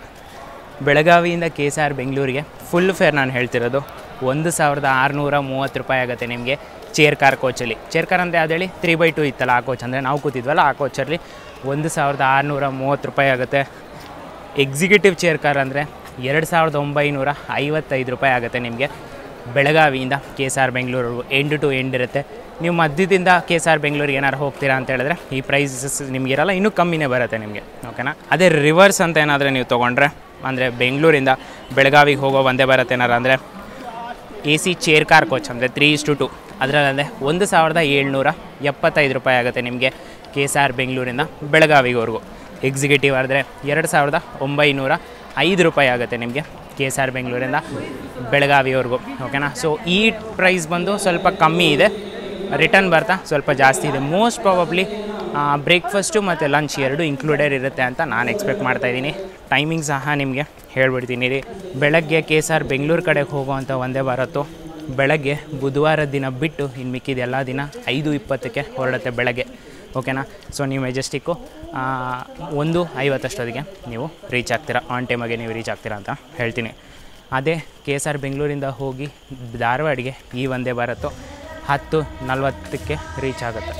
ಬೆಳಗಾವಿಯಿಂದ KSR ಬೆಂಗಳೂರಿಗೆ ಫುಲ್ ಫೇರ್ ನಾನು ಹೇಳ್ತಿರೋದು 1630 ರೂಪಾಯಿ ಆಗುತ್ತೆ ನಿಮಗೆ ಚೇರ್ ಕಾರ್ ಕೋಚಲ್ಲಿ. ಚೇರ್ ಕಾರ್ ಅಂದರೆ ಅದೇಳಿ 3x2 ಇತ್ತಲ್ಲ ಆ ಕೋಚ್, ಅಂದರೆ ನಾವು ಕೂತಿದ್ವಲ್ಲ ಆ ಕೋಚಲ್ಲಿ 1630 ರೂಪಾಯಿ ಆಗುತ್ತೆ. ಎಕ್ಸಿಕ್ಯೂಟಿವ್ ಚೇರ್ ಕಾರ್ ಅಂದರೆ 2955 ರೂಪಾಯಿ ಆಗುತ್ತೆ ನಿಮಗೆ ಬೆಳಗಾವಿಯಿಂದ KSR Bengaluru. End to end ಇರುತ್ತೆ. ನೀವು ಮಧ್ಯದಿಂದ KSR ಬೆಂಗಳೂರಿಗೆ ಏನಾರು ಹೋಗ್ತೀರಾ ಅಂತ ಹೇಳಿದ್ರೆ ಈ ಪ್ರೈಸಸ್ ನಿಮಗಿರಲ್ಲ, ಇನ್ನೂ ಕಮ್ಮಿನೇ ಬರುತ್ತೆ ನಿಮಗೆ. ಓಕೆನಾ? ಅದೇ ರಿವರ್ಸ್ ಅಂತ ಏನಾದರೂ ನೀವು ತೊಗೊಂಡ್ರೆ, ಅಂದರೆ ಬೆಂಗಳೂರಿಂದ ಬೆಳಗಾವಿಗೆ ಹೋಗೋ ಒಂದೇ ಬರುತ್ತೆ ಏನಾರು ಅಂದರೆ AC ಚೇರ್ ಕಾರ್ ಕೋಚ್ ಅಂದರೆ 3:2 ಅದರಲ್ಲೇ 1775 ರೂಪಾಯಿ ಆಗುತ್ತೆ ನಿಮಗೆ KSR ಬೆಂಗಳೂರಿಂದ ಬೆಳಗಾವಿವರೆಗೂ. ಎಕ್ಸಿಕ್ಯೂಟಿವ್ ಆದರೆ 2905 ರೂಪಾಯಿ ಆಗುತ್ತೆ ನಿಮಗೆ KSR ಬೆಂಗಳೂರಿಂದ ಬೆಳಗಾವಿವರೆಗೂ. ಓಕೆನಾ? ಸೊ ಈ ಪ್ರೈಸ್ ಬಂದು ಸ್ವಲ್ಪ ಕಮ್ಮಿ ಇದೆ, ರಿಟರ್ನ್ ಬರ್ತಾ ಸ್ವಲ್ಪ ಜಾಸ್ತಿ ಇದೆ. ಮೋಸ್ಟ್ ಪ್ರಾಬಬ್ಲಿ ಬ್ರೇಕ್ಫಾಸ್ಟು ಮತ್ತು ಲಂಚ್ 2 ಇನ್ಕ್ಲೂಡೆಡ್ ಇರುತ್ತೆ ಅಂತ ನಾನು ಎಕ್ಸ್ಪೆಕ್ಟ್ ಮಾಡ್ತಾಯಿದ್ದೀನಿ. ಟೈಮಿಂಗ್ ಸಹ ನಿಮಗೆ ಹೇಳ್ಬಿಡ್ತೀನಿ ರೀ. ಬೆಳಗ್ಗೆ KSR ಬೆಂಗಳೂರು ಕಡೆಗೆ ಹೋಗೋವಂಥ ಒಂದೇ ಬರುತ್ತೋ ಬೆಳಗ್ಗೆ ಬುಧವಾರ ದಿನ ಬಿಟ್ಟು ಇನ್ನು ಮಿಕ್ಕಿದ ಎಲ್ಲ ದಿನ 5:20ಕ್ಕೆ ಹೊರಡುತ್ತೆ ಬೆಳಗ್ಗೆ. ಓಕೆನಾ? ಸೊ ನೀವು ಮೆಜೆಸ್ಟಿಕ್ಕು 1:50 ಅಷ್ಟೊತ್ತಿಗೆ ನೀವು ರೀಚ್ ಆಗ್ತೀರಾ, ಆನ್ ಟೈಮಾಗೆ ನೀವು ರೀಚ್ ಆಗ್ತೀರಾ ಅಂತ ಹೇಳ್ತೀನಿ. ಅದೇ KSR ಬೆಂಗಳೂರಿಂದ ಹೋಗಿ ಧಾರವಾಡಿಗೆ ಈ ಒಂದೇ ಬರುತ್ತೋ 10:40ಕ್ಕೆ ರೀಚ್ ಆಗುತ್ತೆ.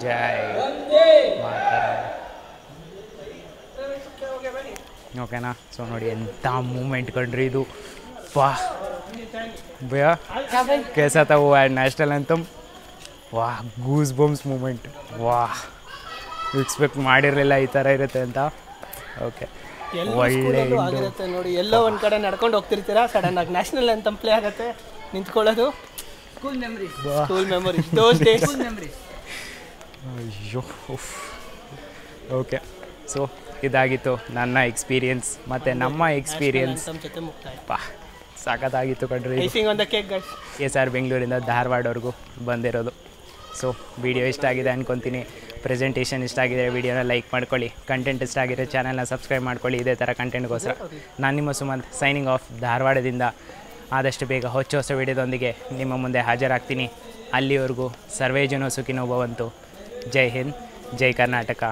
ಜೈ ಓಕೆನಾ? ಸೊ ನೋಡಿ ಎಂಥ ಮೂಮೆಂಟ್ ಕಂಡ್ರಿ ಇದು. ಪಾ भैया कैसा था वो नेशनल एंथम वाह ಗೂಸ್ ಬಂಪ್ಸ್ ಮೂಮೆಂಟ್ ವಾಹ್ ಎಕ್ಸ್ಪೆಕ್ಟ್ ಮಾಡಿರಲಿಲ್ಲ ಈ ಥರ ಇರುತ್ತೆ ಅಂತ ಓಕೆ ಒಳ್ಳೆ ಆಗಿರುತ್ತೆ ನೋಡಿ ಎಲ್ಲೋ ಒಂದು ಕಡೆ ನಡ್ಕೊಂಡು ಹೋಗ್ತಿರ್ತೀರಾ ಸಡನ್ ಆಗಿ ನ್ಯಾಷನಲ್ ಅಂತ ಪ್ಲೇ ಆಗುತ್ತೆ ನಿಂತ್ಕೊಳ್ಳೋದು school memories school memories those days school memories ಅಯ್ಯೋ ಓಕೆ ಸೊ ಇದಾಗಿತ್ತು ನನ್ನ ಎಕ್ಸ್ಪೀರಿಯನ್ಸ್ ಮತ್ತು ನಮ್ಮ ಎಕ್ಸ್ಪೀರಿಯನ್ಸ್ ನಮ್ಮ ಜೊತೆ ಮುಕ್ತಾಯ ಪಾ ಸಾಕತ್ತಾಗಿತ್ತು ಕಣ್ರಿ icing on the cake guys SR ಬೆಂಗಳೂರಿಂದ ಧಾರವಾಡವರೆಗೂ ಬಂದಿರೋದು ಸೊ ವಿಡಿಯೋ ಇಷ್ಟ ಆಗಿದೆ ಅಂದ್ಕೊತೀನಿ ಪ್ರೆಸೆಂಟೇಷನ್ ಇಷ್ಟ ಆಗಿದೆ ವಿಡಿಯೋನ ಲೈಕ್ ಮಾಡ್ಕೊಳ್ಳಿ ಕಂಟೆಂಟ್ ಇಷ್ಟ ಆಗಿದ್ರೆ ಚಾನಲ್ನ ಸಬ್ಸ್ಕ್ರೈಬ್ ಮಾಡ್ಕೊಳ್ಳಿ ಇದೇ ಥರ ಕಂಟೆಂಟ್ಗೋಸ್ಕರ ನಾನು ನಿಮ್ಮ ಸುಮಂತ್ ಸೈನಿಂಗ್ ಆಫ್ ಧಾರವಾಡದಿಂದ ಆದಷ್ಟು ಬೇಗ ಹೊಸ ವಿಡಿಯೋದೊಂದಿಗೆ ನಿಮ್ಮ ಮುಂದೆ ಹಾಜರಾಗ್ತೀನಿ ಅಲ್ಲಿವರೆಗೂ ಸರ್ವೇ ಜನ ಸುಖಿನೋ ಭವಂತು ಜೈ ಹಿಂದ್ ಜೈ ಕರ್ನಾಟಕ